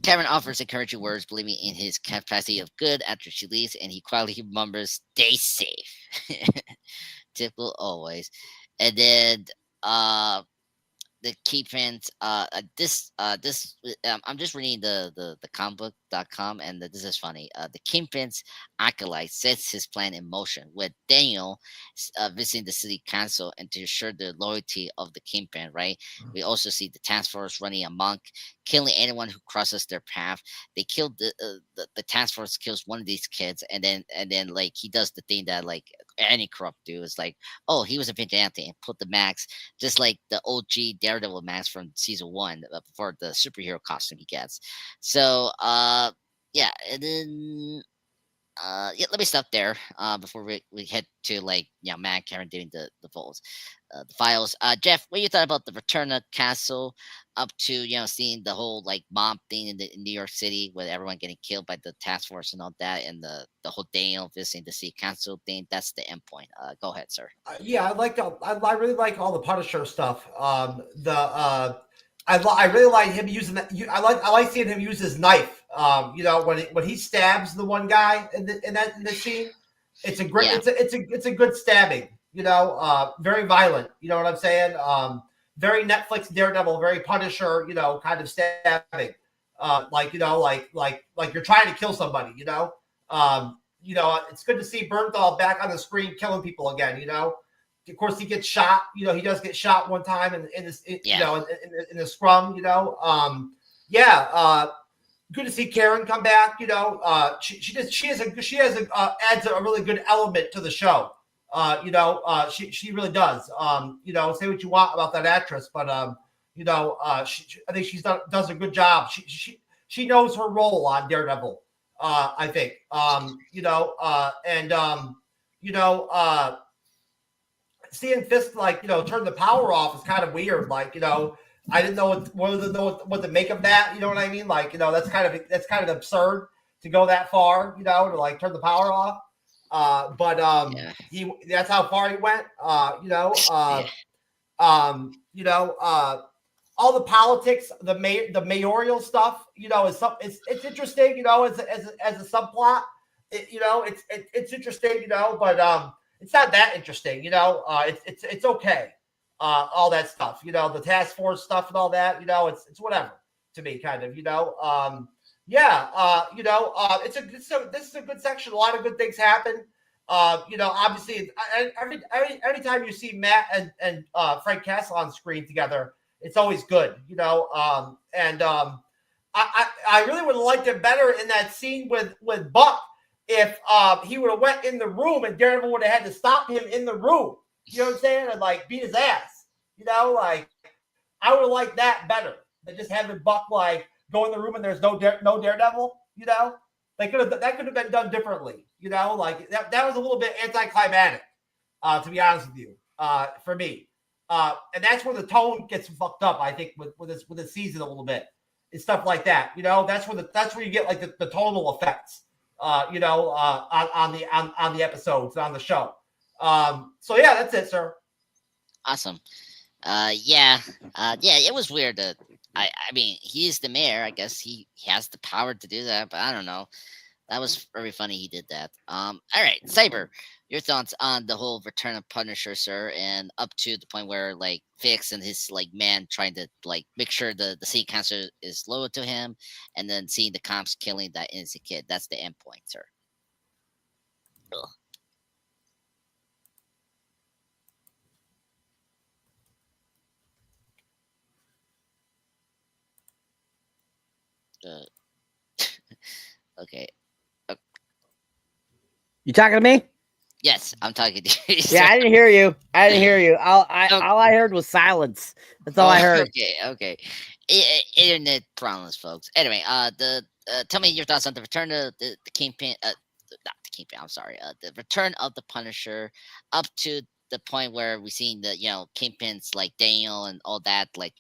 Karen offers encouraging words, believing in his capacity of good after she leaves, and he quietly murmurs, "Stay safe." Typical always. And then the keypins, I'm just reading the comicbook.com, and this is funny. The kingpin's acolyte sets his plan in motion with Daniel visiting the city council and to ensure the loyalty of the kingpin, right? We also see the task force running amok, killing anyone who crosses their path. They killed the task force kills one of these kids, and then like he does the thing that like any corrupt do is like, oh, he was a vigilante, and put the max, just like the OG Daredevil mask from season 1 for the superhero costume he gets. So yeah, and then yeah, let me stop there before we head to like Matt Karen doing the the files. Jeff, what you thought about the return of Castle up to seeing the whole like mob thing in New York City with everyone getting killed by the task force and all that, and the whole Daniel visiting the city council thing. That's the end point. Go ahead, sir. Yeah, I really like all the Punisher stuff. I really like him using that. I like seeing him use his knife. When he stabs the one guy in the scene, it's a great. Yeah. It's a good stabbing. Very violent. You know what I'm saying? Very Netflix Daredevil, very Punisher. Kind of stabbing. Like you're trying to kill somebody. It's good to see Bernthal back on the screen killing people again. Of course, he gets shot. He does get shot one time in the scrum. Good to see Karen come back. She adds a really good element to the show. She really does. Say what you want about that actress, but I think she does a good job. She knows her role on Daredevil. I think. Seeing Fisk turn the power off is kind of weird. I didn't know what to make of that. You know what I mean? That's kind of absurd to go that far. To like turn the power off. That's how far he went. All the politics, the mayoral stuff. It's interesting. As a subplot. It's interesting. But it's not that interesting, it's okay. All that stuff, the task force stuff and all that, it's whatever to me, kind of, this is a good section. A lot of good things happen. Obviously every time you see Matt and Frank Castle on screen together, it's always good, I really would have liked it better in that scene with Buck. If he would have went in the room and Daredevil would have had to stop him in the room, you know what I'm saying, and like beat his ass, I would have liked that better than just having Buck like go in the room and there's no Daredevil, that could have been done differently, that was a little bit anticlimactic, to be honest with you, for me, And that's where the tone gets fucked up, I think, with this season a little bit and stuff like that. That's where you get like the tonal effects. On the episodes on the show. So yeah, that's it, sir. Awesome. Yeah, it was weird. I mean, he's the mayor. I guess he has the power to do that, but I don't know. That was very funny. He did that. All right, Cyber, your thoughts on the whole Return of Punisher, sir, and up to the point where like Fix and his like man trying to like make sure the seed cancer is lower to him, and then seeing the cops killing that innocent kid. That's the end point, sir. Ugh. Okay. You talking to me? Yes, I'm talking to you. Yeah, I didn't hear you. All I heard was silence. That's all I heard. Okay. Internet problems, folks. Anyway, tell me your thoughts on the return of the Kingpin. Not the Kingpin. I'm sorry. The return of the Punisher, up to the point where we're seeing the Kingpins like Daniel and all that, like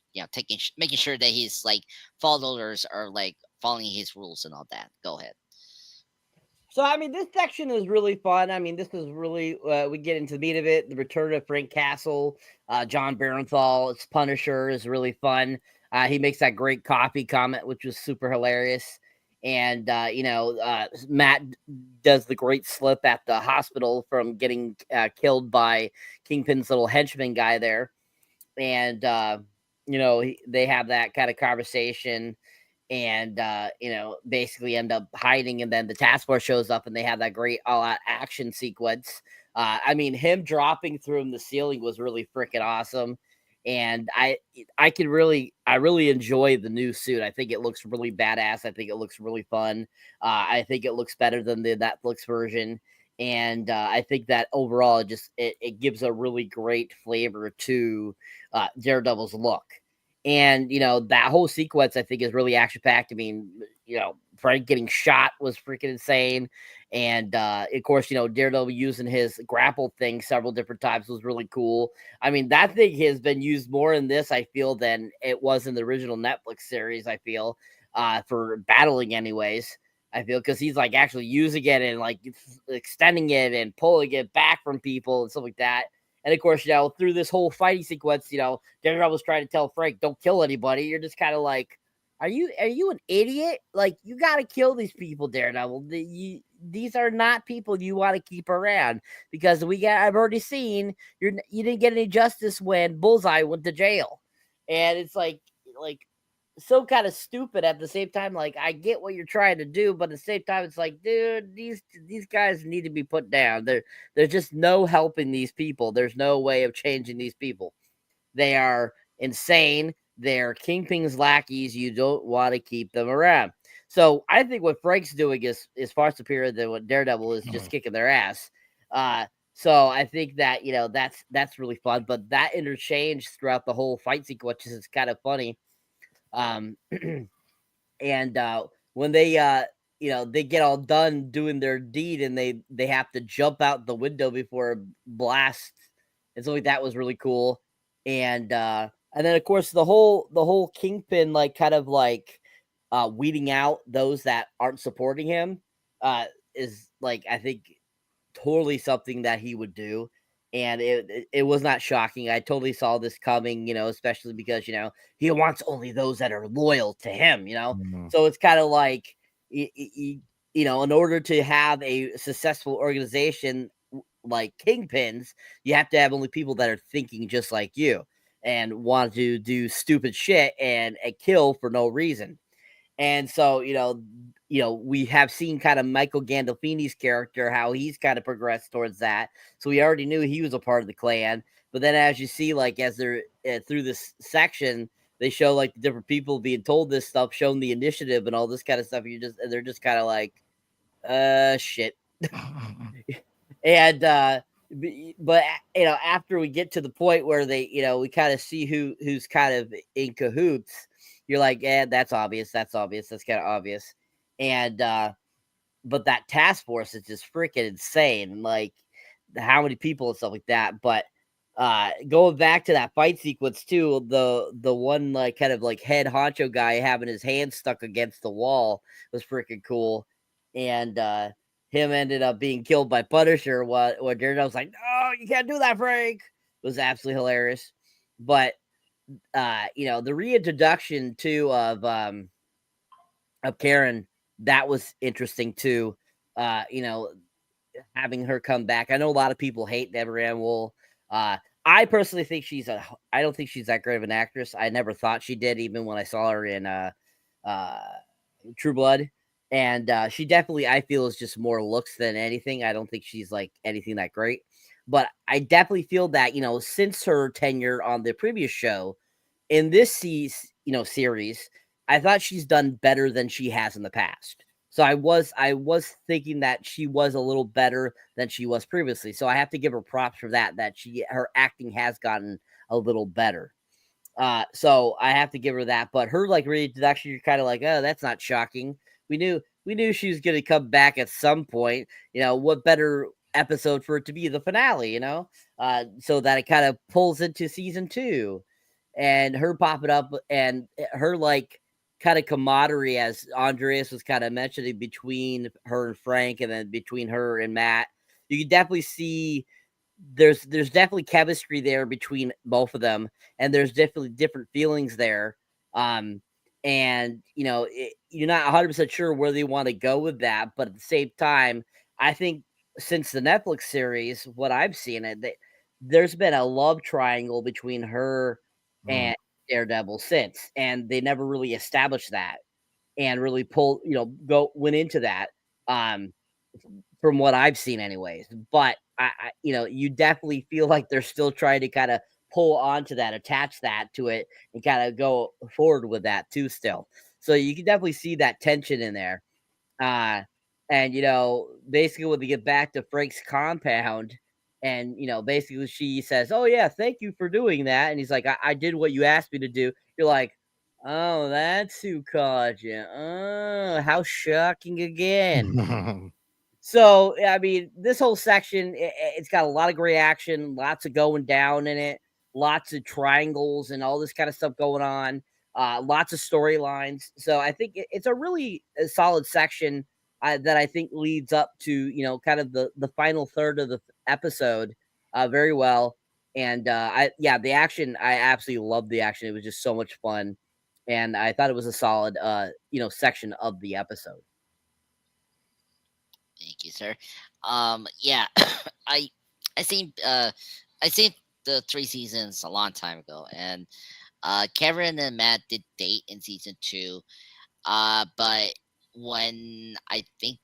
making sure that his like followers are like following his rules and all that. Go ahead. So, I mean, this section is really fun. I mean, this is really, we get into the meat of it. The return of Frank Castle, John Barenthal's Punisher is really fun. He makes that great coffee comment, which was super hilarious. And, Matt does the great slip at the hospital from getting killed by Kingpin's little henchman guy there. And, they have that kind of conversation. And basically end up hiding, and then the task force shows up and they have that great all-out action sequence. I mean, him dropping through the ceiling was really freaking awesome, and I really enjoy the new suit. I think it looks really badass. I think it looks really fun. I think it looks better than the Netflix version, and I think that overall it gives a really great flavor to Daredevil's look. And, that whole sequence, I think, is really action-packed. I mean, Frank getting shot was freaking insane. And, of course, Daredevil using his grapple thing several different times was really cool. I mean, that thing has been used more in this, I feel, than it was in the original Netflix series, I feel, for battling anyways. I feel, because he's, like, actually using it and, like, extending it and pulling it back from people and stuff like that. And of course, through this whole fighting sequence, Daredevil was trying to tell Frank, don't kill anybody. You're just kind of like, are you an idiot? Like, you got to kill these people, Daredevil. These are not people you want to keep around, because I've already seen you didn't get any justice when Bullseye went to jail. And it's like so kind of stupid at the same time. Like, I get what you're trying to do, but at the same time, it's like, dude, these guys need to be put down. There's just no helping these people. There's no way of changing these people. They are insane. They're Kingpin's lackeys. You don't want to keep them around. So I think what Frank's doing is far superior than what Daredevil is just kicking their ass. So I think that, that's really fun. But that interchange throughout the whole fight sequence is kind of funny. And when they they get all done doing their deed, and they have to jump out the window before a blast, and so that was really cool. And then of course the whole Kingpin kind of weeding out those that aren't supporting him is I think totally something that he would do. And it was not shocking. I totally saw this coming, especially because, he wants only those that are loyal to him, Mm-hmm. So it's kind of like, in order to have a successful organization like Kingpins, you have to have only people that are thinking just like you and want to do stupid shit and kill for no reason. And so, we have seen kind of Michael Gandolfini's character, how he's kind of progressed towards that. So we already knew he was a part of the clan. But then as you see, as they're through this section, they show the different people being told this stuff, shown the initiative and all this kind of stuff. They're just kind of like, shit. And, but after we get to the point where they, we kind of see who's kind of in cahoots, you're like, yeah, that's obvious. That's kind of obvious. And, but that task force is just freaking insane. How many people and stuff like that. But going back to that fight sequence too, the one like kind of like head honcho guy having his hand stuck against the wall was freaking cool, and him ended up being killed by Punisher. What Daredevil's like, no, you can't do that, Frank. It was absolutely hilarious. But the reintroduction too of Karen, that was interesting too. Having her come back. I know a lot of people hate Deborah Ann Wool. I personally think I don't think she's that great of an actress. I never thought she did, even when I saw her in True Blood. And she definitely, I feel, is just more looks than anything. I don't think she's like anything that great. But I definitely feel that, since her tenure on the previous show, in this series, I thought she's done better than she has in the past. So I was thinking that she was a little better than she was previously. So I have to give her props for that her acting has gotten a little better. So I have to give her that. But her like reintroduction, you're kind of like, oh, that's not shocking. We knew she was going to come back at some point. What better episode for it to be the finale, so that it kind of pulls into season 2, and her popping up and her like kind of camaraderie, as Andreas was kind of mentioning, between her and Frank, and then between her and Matt. You can definitely see there's definitely chemistry there between both of them, and there's definitely different feelings there. And you're not 100% sure where they want to go with that, but at the same time, I think since the Netflix series, what I've seen there's been a love triangle between her and Daredevil since, and they never really established that and really went into that from what I've seen anyways. But I you definitely feel like they're still trying to kind of pull onto that, attach that to it, and kind of go forward with that too still. So you can definitely see that tension in there. And basically when they get back to Frank's compound, and basically she says, oh yeah, thank you for doing that, and he's like, I did what you asked me to do. You're like, oh, that's who caught you. Oh, how shocking again. So I mean, this whole section, it's got a lot of great action, lots of going down in it, lots of triangles and all this kind of stuff going on, lots of storylines. So I think it's a really solid section that I think leads up to kind of the final third of the episode very well. And the action, I absolutely loved the action. It was just so much fun, and I thought it was a solid section of the episode. Thank you, sir. Yeah, I seen the 3 seasons a long time ago, and Kevin and Matt did date in season 2, but when I think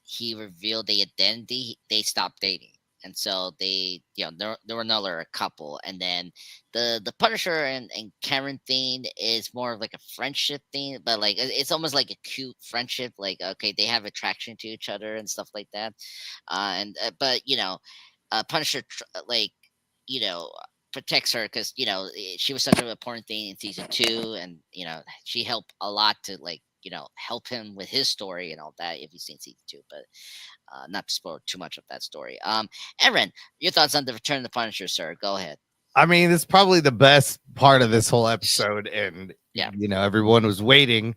he revealed the identity, they stopped dating, and so they there were another couple, and then the Punisher and Karen thing is more of like a friendship thing, but like it's almost like a cute friendship, like okay, they have attraction to each other and stuff like that, but Punisher protects her because she was such an important thing in season 2, and she helped a lot to help him with his story and all that, if you've seen season 2, but not to spoil too much of that story. Imran, your thoughts on the Return of the Punisher, sir? Go ahead. I mean, it's probably the best part of this whole episode, and everyone was waiting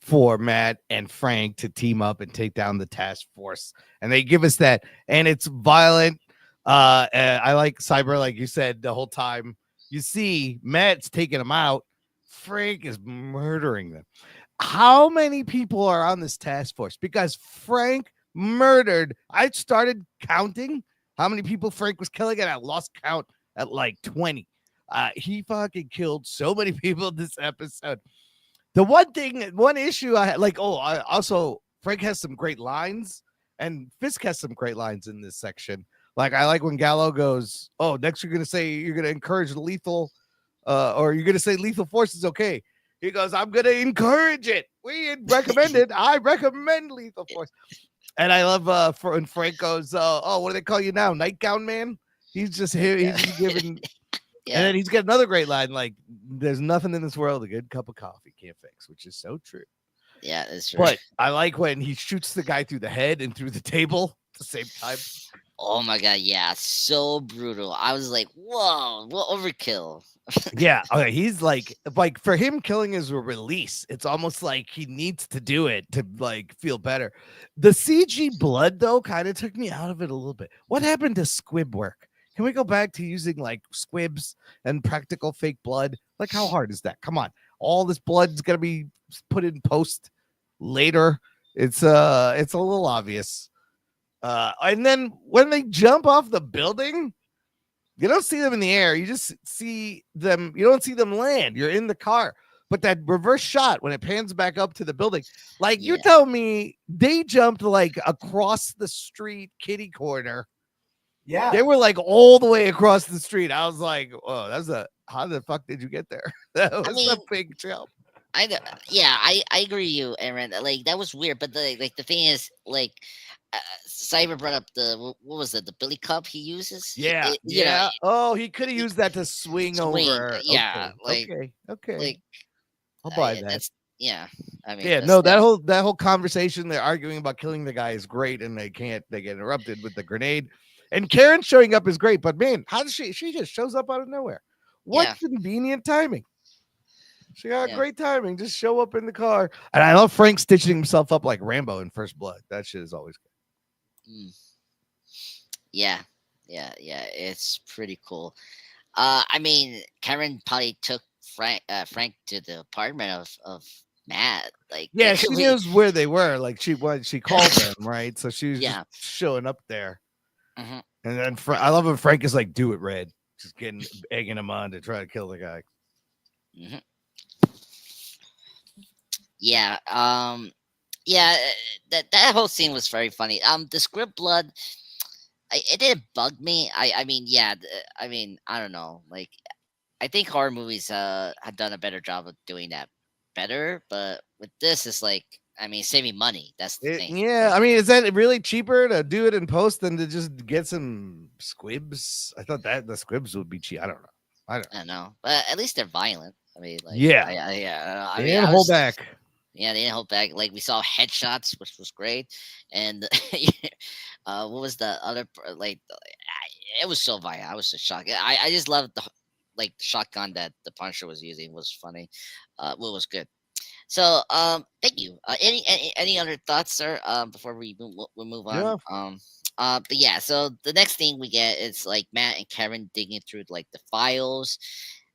for Matt and Frank to team up and take down the task force, and they give us that, and it's violent. I like Cyber, like you said, the whole time you see Matt's taking them out, Frank is murdering them. How many people are on this task force? Because Frank murdered. I started counting how many people Frank was killing, and I lost count at like 20. He fucking killed so many people this episode. The one issue I had, also Frank has some great lines, and Fisk has some great lines in this section. Like, I like when Gallo goes, oh, next you're going to encourage lethal, or you're going to say lethal force is okay. He goes, I'm going to encourage it. We recommend it. I recommend lethal force. And I love when Frank goes, oh, what do they call you now? Nightgown man? He's just here. Yeah. He's giving. Yeah. And then he's got another great line, like, there's nothing in this world a good cup of coffee can't fix, which is so true. Yeah, that's true. But I like when he shoots the guy through the head and through the table at the same time. Oh my god, yeah, so brutal. I was like, whoa, what overkill. Yeah, okay, he's like for him killing is a release. It's almost like he needs to do it to like feel better. The CG blood though kind of took me out of it a little bit. What happened to squib work? Can we go back to using like squibs and practical fake blood? Like how hard is that? Come on. All this blood's gonna be put in post later. It's a little obvious. And then when they jump off the building, you don't see them in the air. You just see them. You don't see them land. You're in the car. But that reverse shot when it pans back up to the building, like you tell me they jumped like across the street kitty corner. Yeah. They were like all the way across the street. I was like, oh, how the fuck did you get there? That was a big jump. I agree with you, Aaron. Like that was weird, but the thing is, like, Cyber brought up what was it? The Billy Cup he uses. Yeah, You know, he could have used that to swing over. Yeah, okay. Like, I'll buy that. That's I mean, yeah, no, that whole conversation they're arguing about killing the guy is great, and they get interrupted with the grenade. And Karen showing up is great, but man, how does she just shows up out of nowhere? What convenient timing. She got great timing. Just show up in the car. And I love Frank stitching himself up like Rambo in First Blood. That shit is always good. Yeah. It's pretty cool. I mean, Karen probably took Frank to the apartment of Matt. Like, yeah, she knows where they were. Like she called them, right? So she was just showing up there. Mm-hmm. And then I love when Frank is like, "Do it, Red." Just egging him on to try to kill the guy. Mm-hmm. Yeah. Yeah. That whole scene was very funny. The script blood, it didn't bug me. I mean, yeah. I mean, I don't know. Like, I think horror movies have done a better job of doing that better, but with this, it's like, I mean, saving money. That's the thing. Yeah, I mean, is that really cheaper to do it in post than to just get some squibs? I thought that the squibs would be cheap. I don't know. But at least they're violent. I mean, like, they didn't hold back. Yeah, they didn't hold back. Like, we saw headshots, which was great, and what was the other? Like, it was so violent. I was so shocked. I just loved the shotgun that the Punisher was using was funny. Was good. So, thank you. Any other thoughts, sir? Before we move on. Yeah. But yeah. So the next thing we get is like Matt and Karen digging through like the files,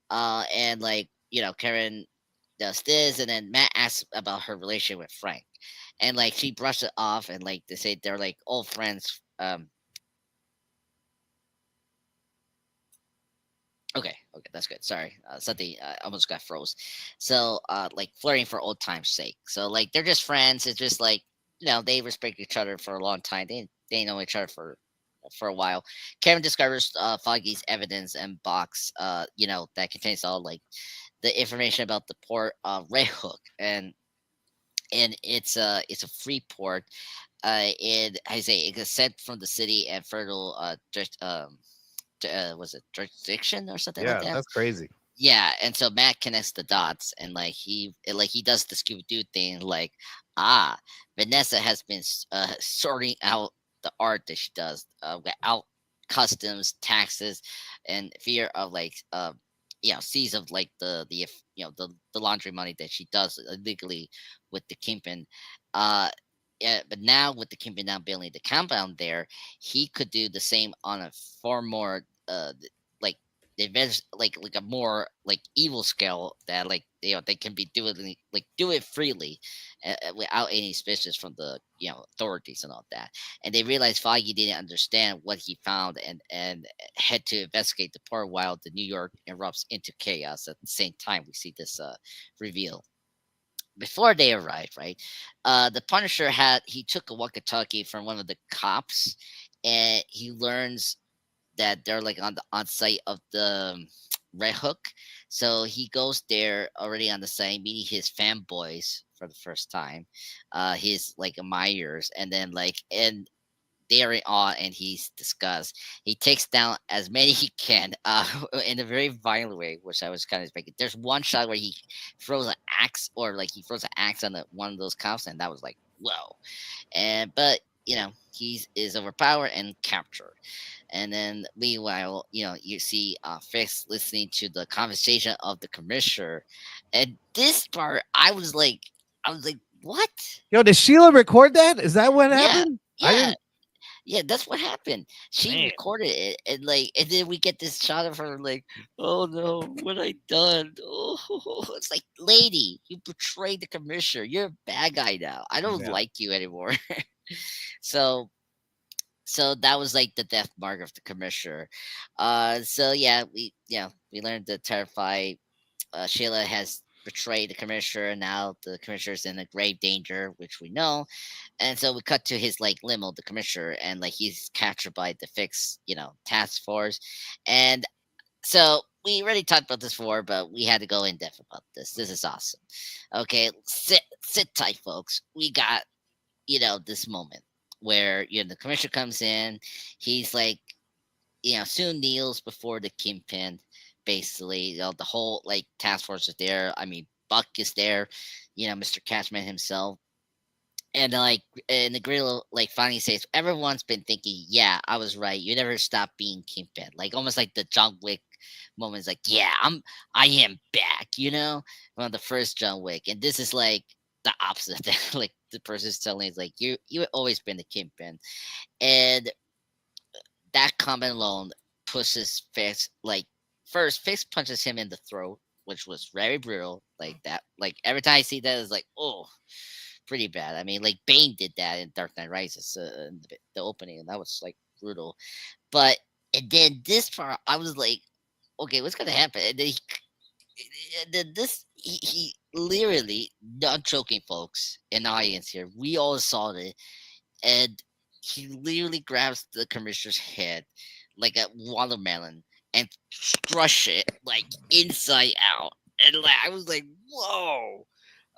and like Karen does this, and then Matt asks about her relationship with Frank, and like she brushed it off, and like they say they're like old friends. Okay, that's good. Sorry, something almost got froze. So, like flirting for old times' sake. So, like they're just friends. It's just like they respect each other for a long time. They know each other for a while. Karen discovers Foggy's evidence and box. That contains all like the information about the port Red Hook, and it's a free port. It gets sent from the city and fertile was it jurisdiction or something like that? Yeah, that's crazy. Yeah, and so Matt connects the dots, and like he does the Scooby Doo thing, like Vanessa has been sorting out the art that she does without customs, taxes, and fear of seas of like the laundry money that she does illegally with the Kingpin. Yeah, but now with the Kingpin now building the compound there, he could do the same on a far more like like a more like evil scale that they can be doing do it freely without any suspicions from the authorities and all that. And they realized Foggy didn't understand what he found and had to investigate the part while the New York erupts into chaos. At the same time, we see this reveal. Before they arrived, right? The Punisher he took a walkie-talkie from one of the cops, and he learns that they're like on site of the Red Hook. So he goes there already on the site, meeting his fanboys for the first time, his like admirers, and then and they're in awe, and he's disgusted. He takes down as many he can in a very violent way, which I was kind of expecting. There's one shot where he throws an axe, or like he throws an axe on one of those cops, and that was like, whoa. But he is overpowered and captured. And then meanwhile, you see Fix listening to the conversation of the commissioner. And this part, I was like, what? Yo, did Sheila record that? Is that what Yeah, happened? I yeah, didn't. yeah. That's what happened. She Man. recorded it, and then we get this shot of her like, oh no, what I done? Oh, it's like, lady, you betrayed the commissioner. You're a bad guy now. I don't Yeah. like you anymore. so so that was like the death mark of the commissioner. So yeah, we learned to terrify. Sheila has betrayed the commissioner, and now the commissioner's in a grave danger, which we know. And so we cut to his like limo, the commissioner, and like he's captured by the Fix, task force. And so we already talked about this before, but we had to go in depth about this. This is awesome. Okay, sit tight, folks. We got this moment where the commissioner comes in. He's like, soon kneels before the kingpin. Basically, the whole like task force is there. I mean, Buck is there. Mr. Catchman himself. And the Grillo like finally says, everyone's been thinking, yeah, I was right. You never stop being kingpin. Like almost like the John Wick moments. Like, yeah, I am back. One of the first John Wick, and this is like the opposite. Like the person's telling is like, you always been the kingpin, and that comment alone pushes Fix. Like first, Fix punches him in the throat, which was very brutal. Like that. Like every time I see that, it's like, oh, pretty bad. I mean, like Bane did that in Dark Knight Rises, in the opening, and that was like brutal. But and then this part, I was like, okay, what's gonna happen? And then he literally, not joking, folks, in the audience here, we all saw it, and he literally grabs the commissioner's head like a watermelon and crush it like inside out, and like I was like, whoa.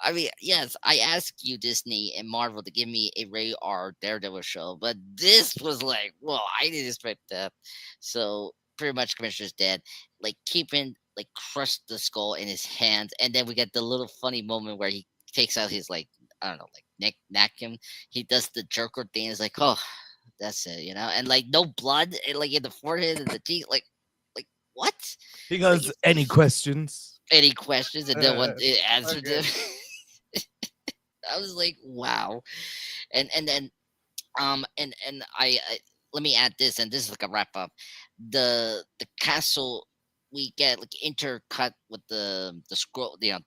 I mean, yes, I asked you, Disney and Marvel, to give me a rated R Daredevil show, but this was like, whoa, I didn't expect that. So pretty much, Commissioner's dead. Like keeping like crushed the skull in his hands, and then we get the little funny moment where he takes out his like, I don't know, like napkin. He does the Joker thing. It's like, oh, that's it, and like no blood, and like in the forehead and the teeth, like what? He goes, Like, any questions? any questions? And then when it answered Okay. them. I was like, wow. And then and I let me add this, and this is like a wrap up. The castle, we get like intercut with the scroll, the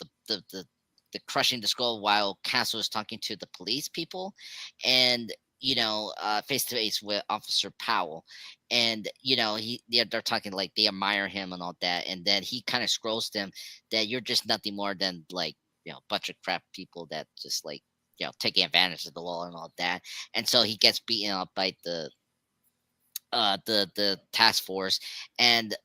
crushing the skull, while Castle is talking to the police people, and face to face with Officer Powell, and they're talking like they admire him and all that, and then he kind of scrolls them that you're just nothing more than like bunch of crap people that just like taking advantage of the law and all that, and so he gets beaten up by the task force, and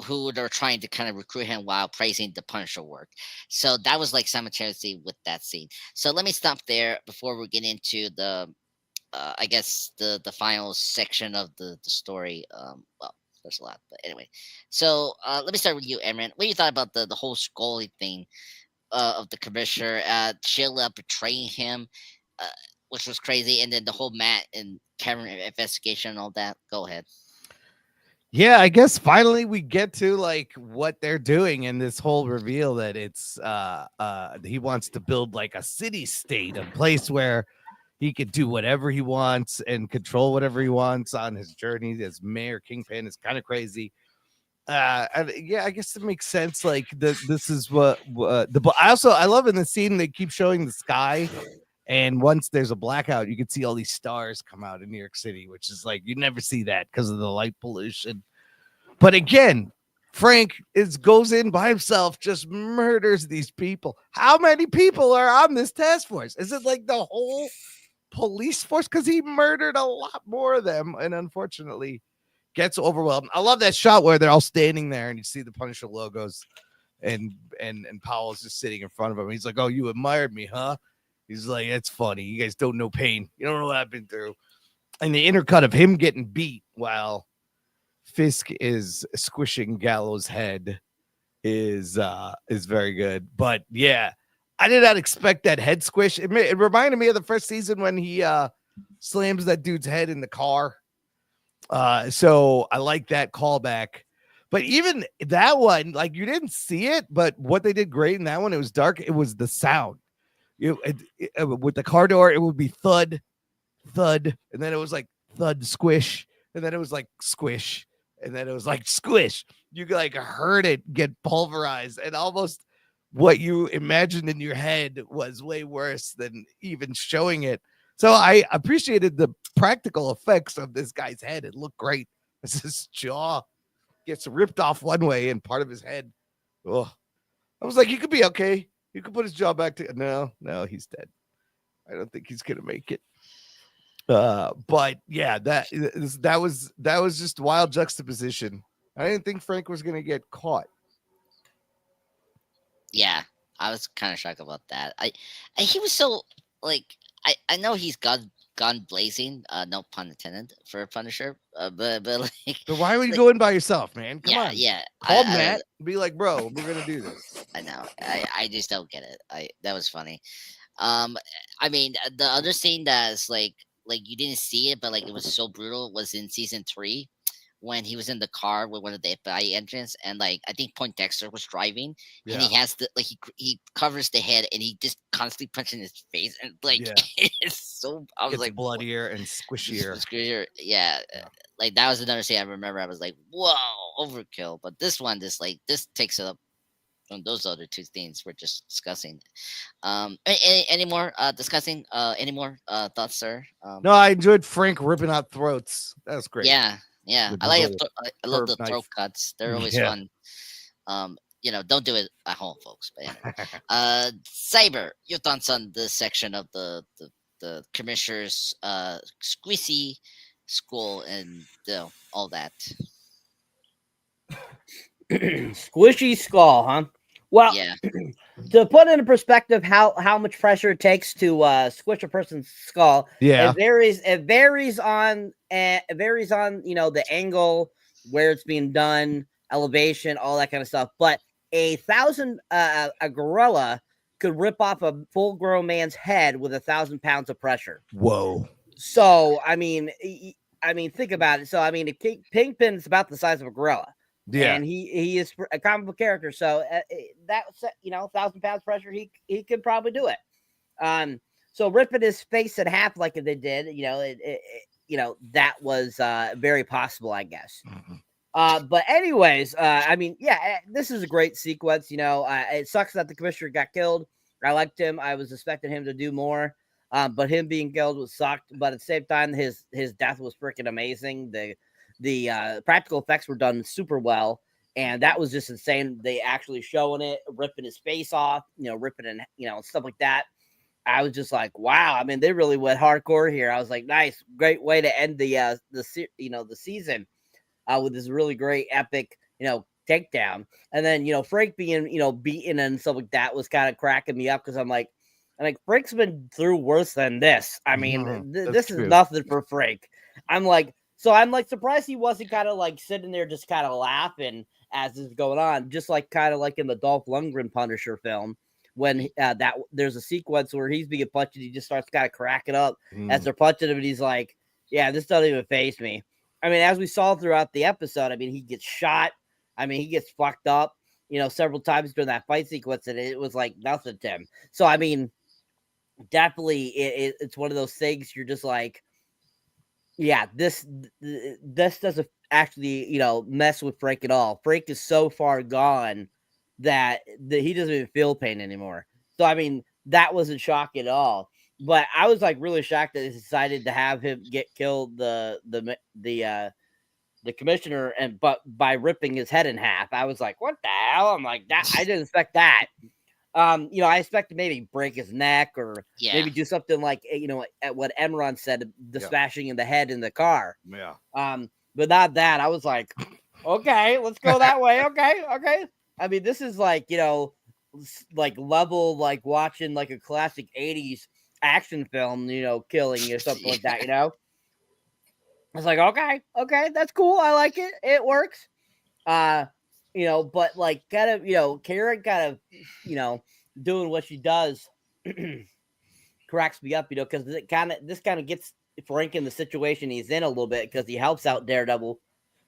who they're trying to kind of recruit him while praising the Punisher work. So that was like simultaneously with that scene. So let me stop there before we get into the I guess the final section of the story. Well, there's a lot, but anyway. So let me start with you, Imran. What do you thought about the whole Scully thing of the commissioner, Sheila betraying him, uh, which was crazy, and then the whole Matt and Cameron investigation and all that? Go ahead. Yeah, I guess finally we get to like what they're doing in this whole reveal that it's he wants to build like a city state, a place where he could do whatever he wants and control whatever he wants on his journey as mayor. Kingpin is kind of crazy. Yeah, I guess it makes sense. Like this is what I love in the scene they keep showing the sky, and once there's a blackout, you can see all these stars come out in New York City, which is like you never see that because of the light pollution. But again, Frank goes in by himself, just murders these people. How many people are on this task force? Is it like the whole police force? Because he murdered a lot more of them, and unfortunately gets overwhelmed. I love that shot where they're all standing there and you see the Punisher logos, and Powell's just sitting in front of him. He's like, "Oh, you admired me, huh?" He's like, "It's funny. You guys don't know pain. You don't know what I've been through." And the intercut of him getting beat while Fisk is squishing Gallows' head is very good. But yeah, I did not expect that head squish. It reminded me of the first season when he slams that dude's head in the car. So I like that callback. But even that one, like you didn't see it, but what they did great in that one, it was dark. It was the sound. With the car door, it would be thud, thud, and then it was like thud, squish, and then it was like squish, and then it was like squish. You like heard it get pulverized, and almost what you imagined in your head was way worse than even showing it. So I appreciated the practical effects of this guy's head. It looked great. As his jaw gets ripped off one way and part of his head. Oh, I was like, he could be okay. He could put his jaw back to. No, he's dead. I don't think he's gonna make it. But yeah, that was just wild juxtaposition. I didn't think Frank was gonna get caught. Yeah, I was kind of shocked about that. He was so like. I know he's gone blazing, no pun intended, for Punisher, but like. But why would you go in by yourself, man? Come on, yeah. Call Matt. Be like, bro, we're gonna do this. I know. I just don't get it. That was funny. I mean, the other scene that's like you didn't see it, but like it was so brutal was in season 3. When he was in the car with one of the FBI agents, and like I think Poindexter was driving, and he has the he covers the head, and he just constantly punching his face, and like it's so. I was like bloodier and squishier. Yeah, like that was another scene I remember. I was like, whoa, overkill. But this one, this takes it up from those other two things we're just discussing. Any more discussing? Any more thoughts, sir? No, I enjoyed Frank ripping out throats. That was great. Yeah, I love the throat cuts. They're always fun. Don't do it at home, folks. But yeah. Cyber, your thoughts on this section of the commissioner's squishy skull and all that. Squishy skull, huh? Well, yeah. To put into perspective how much pressure it takes to squish a person's skull, it varies on the angle, where it's being done, elevation, all that kind of stuff. But a gorilla could rip off a full-grown man's head with 1,000 pounds of pressure. Whoa! So I mean, think about it. So I mean, Kingpin's about the size of a gorilla. Yeah, and he is a comic book character, so that's 1,000 pounds pressure. He could probably do it. So ripping his face in half like they did, that was very possible, I guess. Mm-hmm. But anyways, this is a great sequence. It sucks that the commissioner got killed. I liked him. I was expecting him to do more, but him being killed was sucked. But at the same time, his death was freaking amazing. The practical effects were done super well, and that was just insane. They actually showing it, ripping his face off, ripping and stuff like that. I was just like, wow. I mean, they really went hardcore here. I was like, nice, great way to end the season with this really great epic takedown. And then Frank being beaten and stuff like that was kind of cracking me up, because I'm like Frank's been through worse than this. I mean, this is nothing for Frank. I'm surprised he wasn't kind of like sitting there just kind of laughing as this is going on, just like kind of like in the Dolph Lundgren Punisher film, when there's a sequence where he's being punched and he just starts kind of cracking up as they're punching him, and he's like, yeah, this doesn't even faze me. I mean, as we saw throughout the episode, I mean, he gets shot. I mean, he gets fucked up, several times during that fight sequence, and it was like nothing to him. So, I mean, definitely it's one of those things you're just like, yeah, this doesn't actually, mess with Frank at all. Frank is so far gone that he doesn't even feel pain anymore. So, I mean, that wasn't shocking at all. But I was like really shocked that they decided to have him get killed, the commissioner, but by ripping his head in half. I was like, what the hell? I'm like, that I didn't expect that. I expected maybe break his neck or maybe do something like, at what Imran said, the smashing in the head in the car. Yeah. But not that. I was like, okay, let's go that way. Okay. I mean, this is like, like level, like watching like a classic 80s action film, killing or something like that, I was like, okay, that's cool. I like it. It works. But like kind of, Karen kind of, doing what she does cracks me up, because this kind of gets Frank in the situation he's in a little bit because he helps out Daredevil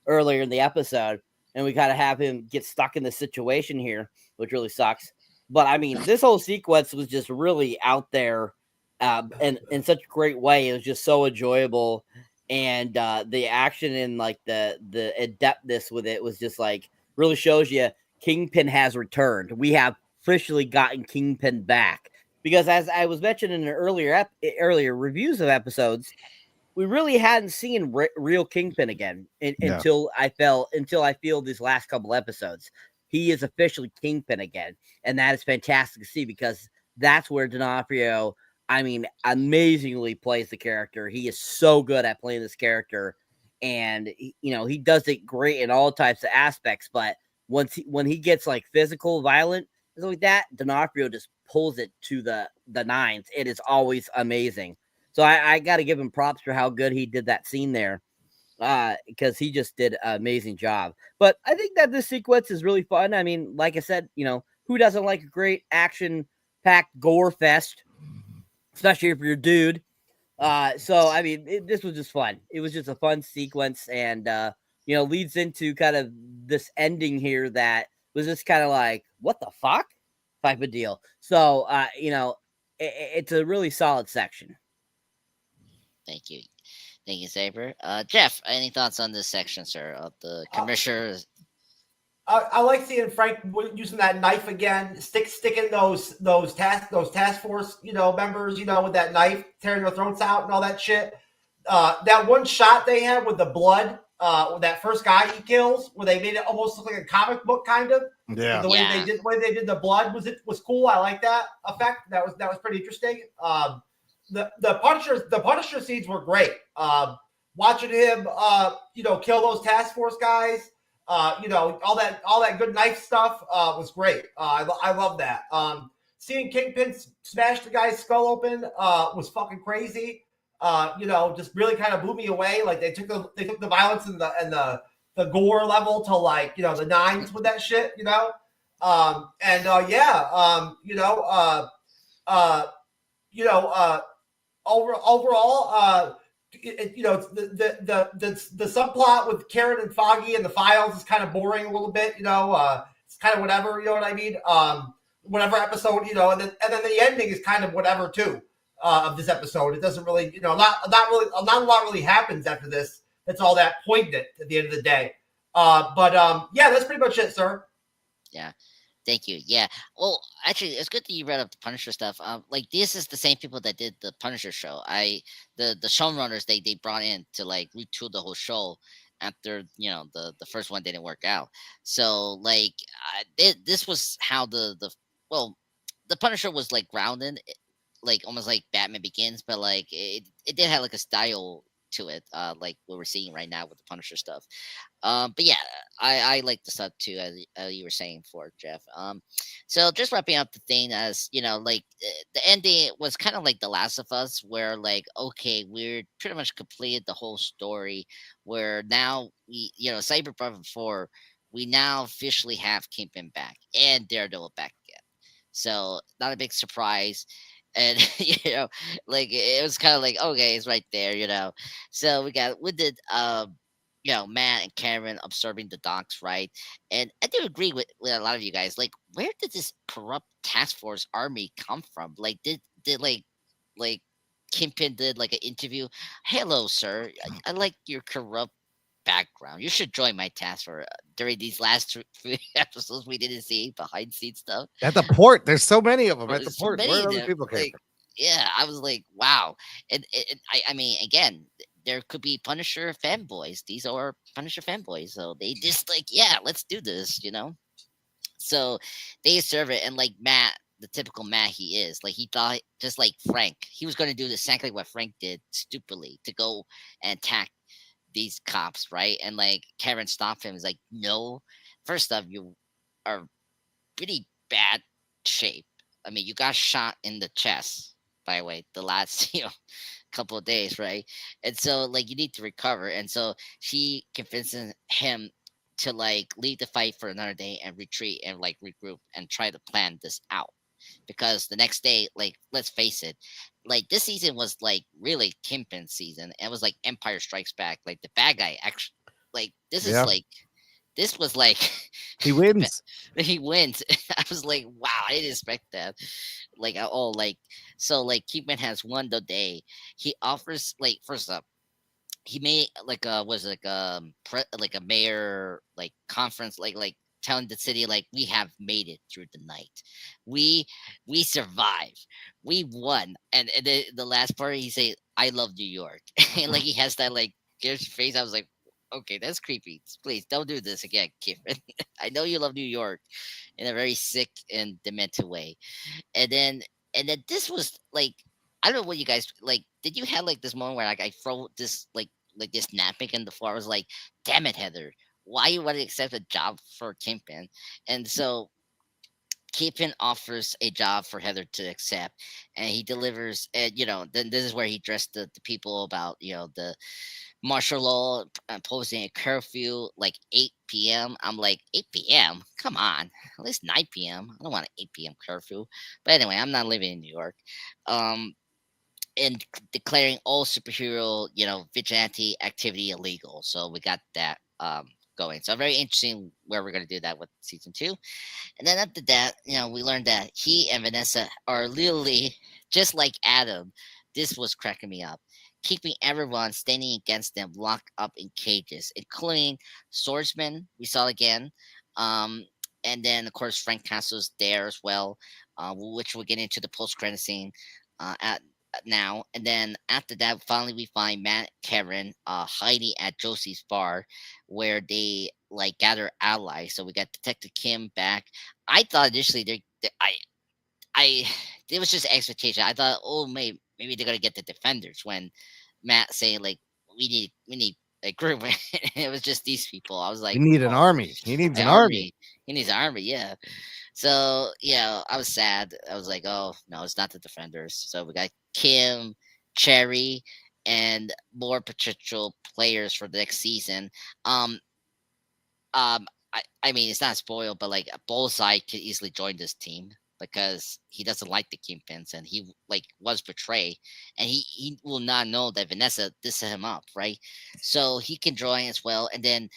earlier in the episode, and we kind of have him get stuck in the situation here, which really sucks. But I mean, this whole sequence was just really out there, and in such a great way. It was just so enjoyable, and the action and like the adeptness with it was just like really shows you Kingpin has returned. We have officially gotten Kingpin back. Because as I was mentioning in earlier reviews of episodes, we really hadn't seen real Kingpin again until I feel these last couple episodes. He is officially Kingpin again, and that is fantastic to see because that's where D'Onofrio, I mean, amazingly plays the character. He is so good at playing this character, and he does it great in all types of aspects. But when he gets like physical, violent, something like that, D'Onofrio just pulls it to the nines. It is always amazing. So I got to give him props for how good he did that scene there, because he just did an amazing job. But I think that this sequence is really fun. I mean, like I said, who doesn't like a great action-packed gore fest, especially if you're a dude? So I mean, this was just fun. It was just a fun sequence, and leads into kind of this ending here that was just kind of like, what the fuck type of deal. So, it's a really solid section. Thank you. Thank you, Saber. Jeff, any thoughts on this section, sir, of the commissioner? I like seeing Frank using that knife again, sticking those task force, members, with that knife, tearing their throats out and all that shit. That one shot they had with the blood, with that first guy he kills, where they made it almost look like a comic book kind of. Yeah. The way they did the blood was cool. I like that effect. That was pretty interesting. The Punisher scenes were great. Watching him, kill those task force guys, all that good knife stuff was great. I love that. Seeing Kingpin smash the guy's skull open was fucking crazy. Just really kind of blew me away. Like they took the violence and the gore level to like, the nines with that shit, overall, the subplot with Karen and Foggy and the files is kind of boring a little bit, it's kind of whatever, you know what I mean? Whatever episode, and then the ending is kind of whatever too, of this episode. It doesn't really, not a lot really happens after this. That's all that poignant at the end of the day. That's pretty much it, sir. Yeah. Thank you. Yeah. Well, actually, it's good that you read up the Punisher stuff. Like this is the same people that did the Punisher show. The showrunners they brought in to like retool the whole show after the first one didn't work out. So like this was how the Punisher was like grounded, like almost like Batman Begins, but like it did have like a style to it, like what we're seeing right now with the Punisher stuff. But yeah, I like the stuff too, as you were saying for Jeff. So just wrapping up the thing, as like the ending was kind of like The Last of Us, where like okay, we're pretty much completed the whole story, where now we Cyberpunk 4, we now officially have Kingpin back and Daredevil back again. So not a big surprise. And like it was kind of like okay, it's right there. So we did Matt and Karen observing the docks, right? And I do agree with a lot of you guys. Like, where did this corrupt task force army come from? Like, did like Kingpin did like an interview? Hello, sir. I like your corrupt background. You should join my task force. During these last 3 episodes, we didn't see behind scenes stuff at the port. There's so many of them at the so port. Where other people came from? Yeah, I was like, wow. And I mean, again, there could be Punisher fanboys. These are Punisher fanboys, so they just like, yeah, let's do this, So they serve it, and like Matt, the typical Matt he is, like he thought just like Frank, he was going to do exactly what Frank did stupidly to go and attack these cops, right? And like Karen stopped him. Is like, no. First off, you are pretty bad shape. I mean, you got shot in the chest, by the way, the last couple of days, right? And so like you need to recover. And so she convinces him to like leave the fight for another day and retreat and like regroup and try to plan this out. Because the next day, like, let's face it, like this season was like really Kingpin season. It was like Empire Strikes Back. Like the bad guy actually, like Yeah. this was like He wins. he wins. I was like, wow, I didn't expect that. Like, oh, like so, like Kingpin has won the day. He offers like first up, he made like a was like like a mayor like conference like telling the city like we have made it through the night, we we survived, we won, and the last part he say I love New York and like he has that like scared face. I was like, okay, that's creepy, please don't do this again, Kieran. I know you love New York in a very sick and demented way. and then and then this was like, I don't know what you guys like. Did you have like this moment where like I throw this like this napping in the floor? I was like, damn it, Heather, why you want to accept a job for Kingpin? And so Kingpin offers a job for Heather to accept, and he delivers. And then this is where he addressed the people about the martial law posing a curfew like 8 p.m. I'm like 8 p.m. Come on, at least 9 p.m. I don't want an 8 p.m. curfew. But anyway, I'm not living in New York. Um, and declaring all superhero, vigilante activity illegal. So we got that going. So very interesting where we're going to do that with season 2. And then after that, we learned that he and Vanessa are literally just like Adam. This was cracking me up. Keeping everyone standing against them locked up in cages, including Swordsman, we saw again. Um, and then, of course, Frank Castle's there as well, which we'll get into the post credit scene at now. And then after that, finally, we find Matt Karen hiding at Josie's bar where they like gather allies. So we got Detective Kim back. I thought initially I it was just expectation. I thought, oh, maybe they're gonna get the defenders when Matt saying like we need a group. It was just these people. I was like, You need an oh, army. He needs an army. army. He needs an army. Yeah. So yeah, I was sad. I was like, oh no, it's not the defenders. So we got Kim, Cherry, and more potential players for the next season. Um, I mean, it's not spoiled, but like Bullseye could easily join this team because he doesn't like the Kingpins and he like was betrayed, and he will not know that Vanessa did set him up, right? So he can join as well, and then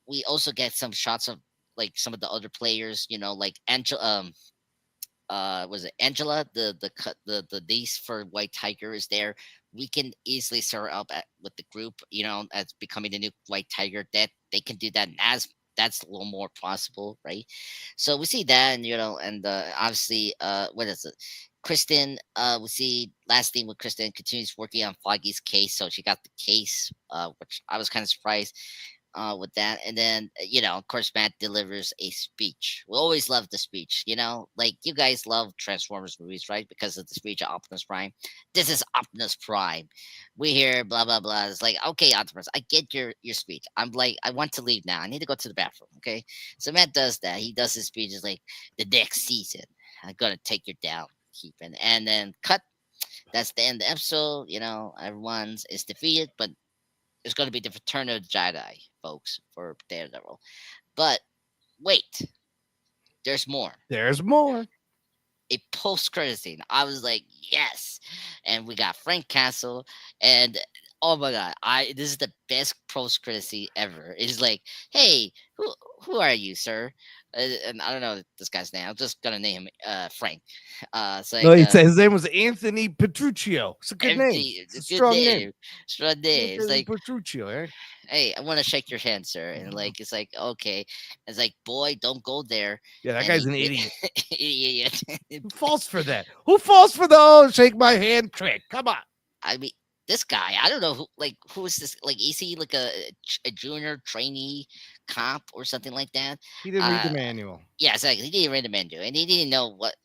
we also get some shots of like some of the other players, like Angela. Was it Angela, the niece for White Tiger is there. We can easily set her up with the group, as becoming the new White Tiger. That they can do that, and as that's a little more possible, right? So we see that, and obviously, what is it? Kristen, we see last thing with Kristen continues working on Foggy's case, so she got the case, which I was kind of surprised with that. And then, of course, Matt delivers a speech. We always love the speech, like you guys love Transformers movies, right? Because of the speech of Optimus Prime. This is Optimus Prime. We hear blah, blah, blah. It's like, okay, Optimus, I get your speech. I'm like, I want to leave now. I need to go to the bathroom. Okay. So Matt does that. He does his speech. It's like, the next season, I'm going to take you down, Keeping. And then cut. That's the end of the episode. Everyone's is defeated, but it's going to be the Return of the Jedi, folks, for Daredevil. But wait, there's more. There's more. A post-credit scene. I was like, yes. And we got Frank Castle, and oh my god, this is the best post-credit scene ever. It's like, hey, who are you, sir? And I don't know this guy's name. I'm just gonna name him Frank. It's like, No, his name was Anthony Petruccio. It's a good name. It's a strong name. Strong name. It's like Petruccio, eh? Hey, I want to shake your hand, sir. And like, it's like, okay. It's like, boy, don't go there. Yeah, that And guy's an idiot. Idiot. Who falls for that? Who falls for the shake my hand trick? Come on. I mean, this guy, I don't know who is this? Like, is he like a junior trainee cop or something like that? He didn't read the manual. Yeah, exactly. He didn't read the manual, and he didn't know what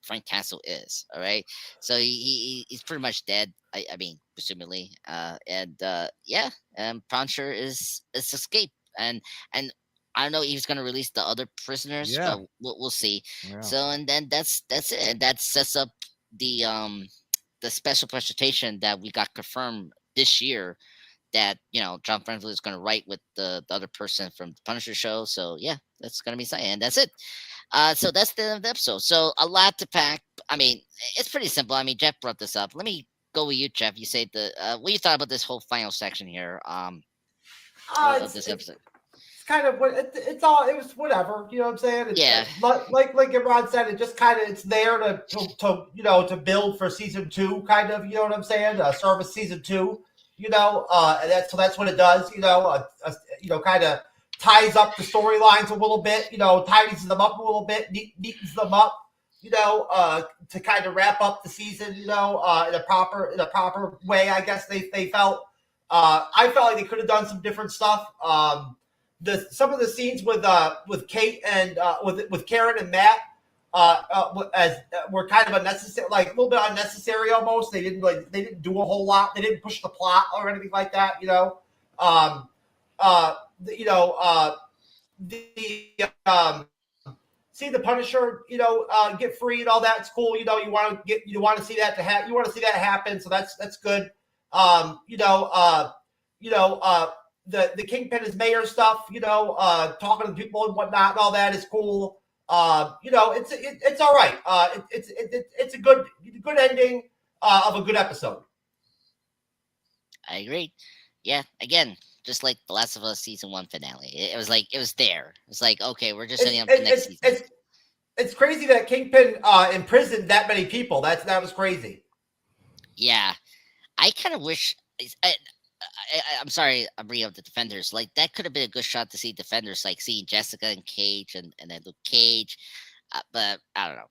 Frank Castle is. All right, so he's pretty much dead. I mean, presumably. Yeah, Prancher is escaped, and I don't know if he's gonna release the other prisoners, Yeah. but we'll see. Yeah. So, and then that's it, and that sets up the special presentation that we got confirmed this year that John Franklin is going to write with the other person from the Punisher show. So yeah, that's going to be exciting. And that's it. So that's the end of the episode. So a lot to pack. I mean, it's pretty simple. I mean, Jeff brought this up. Let me go with you, Jeff. You say what you thought about this whole final section here? Of this episode. It's kind of what it's all. It was whatever. You know what I'm saying? Like Imran said, it just kind of it's there to to build for season 2. Kind of. You know what I'm saying? Service season 2. And that's what it does. Kind of ties up the storylines a little bit. Tidies them up a little bit, neatens them up. To kind of wrap up the season. In a proper way. I guess they felt. I felt like they could have done some different stuff. Some of the scenes with Kate and with Karen and Matt were kind of unnecessary, like a little bit unnecessary almost. They didn't do a whole lot. They didn't push the plot or anything like that. See the Punisher, get free and all that. It's cool. You want to see that you want to see that happen. So that's good. The Kingpin is mayor stuff, talking to people and whatnot and all that is cool. It's all right. It's a good ending of a good episode. I agree. Yeah, again, just like The Last of Us season 1 finale. It was there. It's like, okay, we're just setting up the next season. It's crazy that Kingpin imprisoned that many people. That was crazy. Yeah. I kind of wish. I'm sorry, I'm bringing up the Defenders. Like that could have been a good shot to see Defenders, like seeing Jessica and Cage, and then Luke Cage. But I don't know.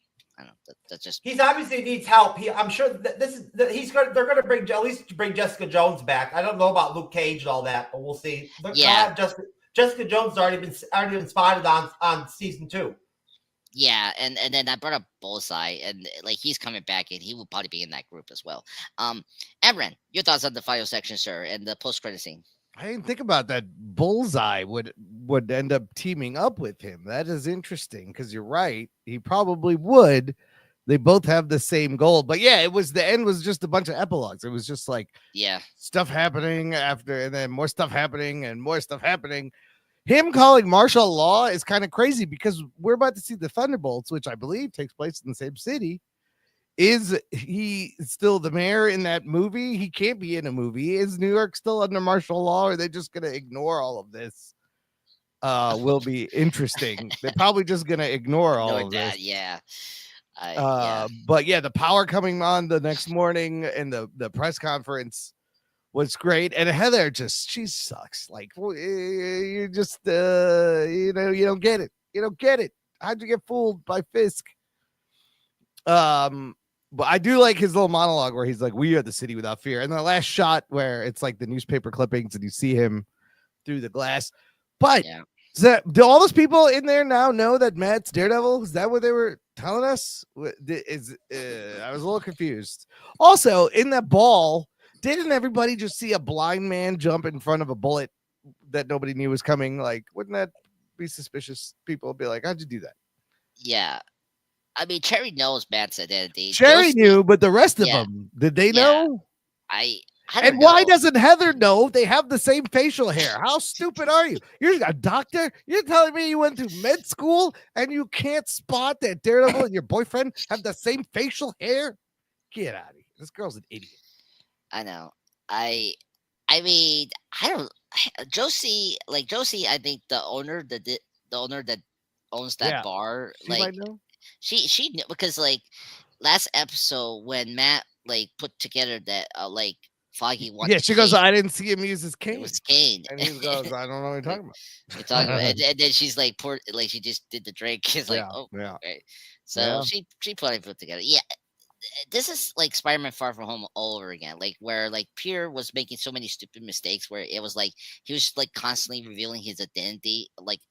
That's just. He obviously needs help. I'm sure that they're going to at least bring Jessica Jones back. I don't know about Luke Cage and all that, but we'll see. Jessica Jones has already been spotted on season 2. Yeah, and then I brought up Bullseye, and like he's coming back, and he will probably be in that group as well. Imran, your thoughts on the final section, sir, and the post-credit scene? I didn't think about that. Bullseye would end up teaming up with him. That is interesting because you're right. He probably would. They both have the same goal, but yeah, the end was just a bunch of epilogues. It was just like stuff happening after, and then more stuff happening and more stuff happening. Him calling martial law is kind of crazy because we're about to see the Thunderbolts, which I believe takes place in the same city. Is he still the mayor in that movie? He can't be in a movie. Is New York still under martial law? Or are they just going to ignore all of this? Will be interesting. They're probably just going to ignore all of this. Yeah. But yeah, the power coming on the next morning and the press conference was great. And Heather she sucks. Like you just you don't get it. You don't get it. How'd you get fooled by Fisk? But I do like his little monologue where he's like, "We are the city without fear." And the last shot where it's like the newspaper clippings and you see him through the glass. But do all those people in there now know that Matt's Daredevil? Is that what they were telling us? I was a little confused. Also, in that ball, didn't everybody just see a blind man jump in front of a bullet that nobody knew was coming? Like, wouldn't that be suspicious? People would be like, "How'd you do that?" Yeah. I mean, Cherry knows Matt's identity. Cherry knew, but the rest of them, did they know? I don't why know. doesn't Heather know? They have the same facial hair. How stupid are you? You're a doctor. You're telling me you went to med school and you can't spot that Daredevil and your boyfriend have the same facial hair? Get out of here. This girl's an idiot. I know. I mean, I don't. Josie, I think the owner that owns that bar, she might know. She knew because like last episode when Matt like put together that like Foggy one. Yeah, she goes, "I didn't see him use his cane." It was Kane. And he goes, "I don't know what you're talking about." And then she's like, she just did the drink. She's like, okay. So she probably put together. Yeah, this is like Spider-Man Far From Home all over again. Like where like Pierre was making so many stupid mistakes where it was like he was like constantly revealing his identity like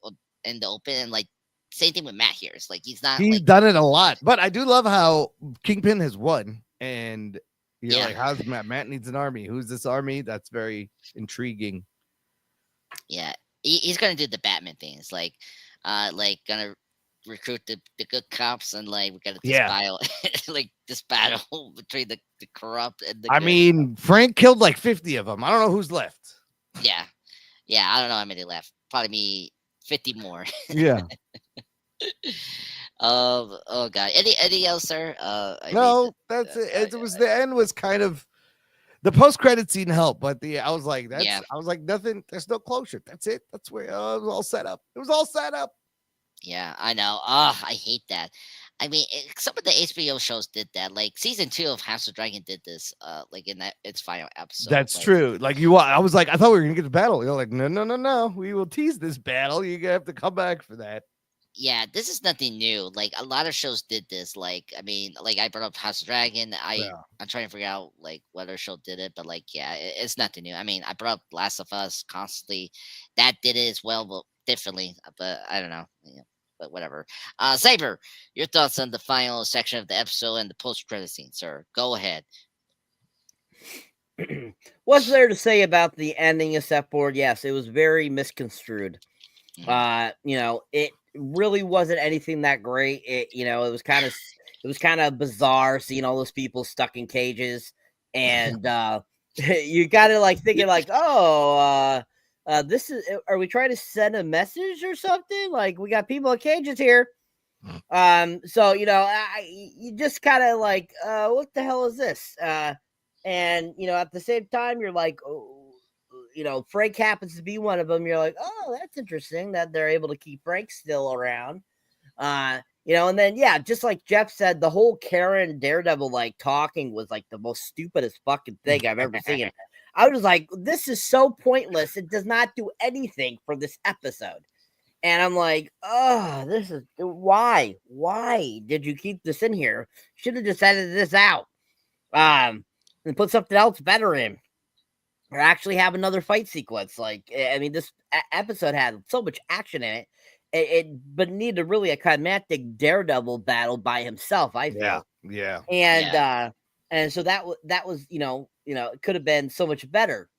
in the open, and like same thing with Matt here. It's like he's done it a lot. But I do love how Kingpin has won, and you're like, how's Matt? Matt needs an army. Who's this army? That's very intriguing. Yeah, he's gonna do the Batman thing. It's like gonna recruit the good cops, and like we got this battle between the corrupt and the. I mean, Frank killed like 50 of them. I don't know who's left. Yeah, I don't know how many left. Probably me 50 more. Yeah. Oh god. Anything else, sir? No, that's it. It was the end was kind of The post-credit scene helped, but I was like, Yeah. I was like, nothing. There's no closure. That's it. That's where it was all set up. It was all set up. Yeah, I know. Oh, I hate that. I mean, some of the HBO shows did that. Like season 2 of House of Dragon did this. Like in its final episode. That's like, true. Like I was like, I thought we were gonna get the battle. You're like, no. We will tease this battle. You're gonna have to come back for that. Yeah, this is nothing new. Like a lot of shows did this. Like I mean, like I brought up House of Dragon. I'm trying to figure out like what other show did it, but like yeah, it's nothing new. I mean, I brought up Last of Us constantly. That did it as well, but differently. But I don't know. Yeah, but whatever. Saber, your thoughts on the final section of the episode and the post-credit scene, sir? Go ahead. What's there to say about the ending except for yes, it was very misconstrued. It really wasn't anything that great. It was kind of bizarre seeing all those people stuck in cages, and you got to like thinking like, this is. Are we trying to send a message or something? Like we got people in cages here. So you just kind of like, what the hell is this? And at the same time, you're like, Frank happens to be one of them. You're like, oh, that's interesting that they're able to keep Frank still around. And then, yeah, just like Jeff said, the whole Karen Daredevil, like, talking was, like, the most stupidest fucking thing I've ever seen. I was like, this is so pointless. It does not do anything for this episode. And I'm like, oh, this is, why? Why did you keep this in here? Should have just edited this out. And put something else better in. Or actually have another fight sequence. Like, I mean, this episode had so much action in it. But needed really a climactic Daredevil battle by himself, I feel. Yeah. And so that was, it could have been so much better.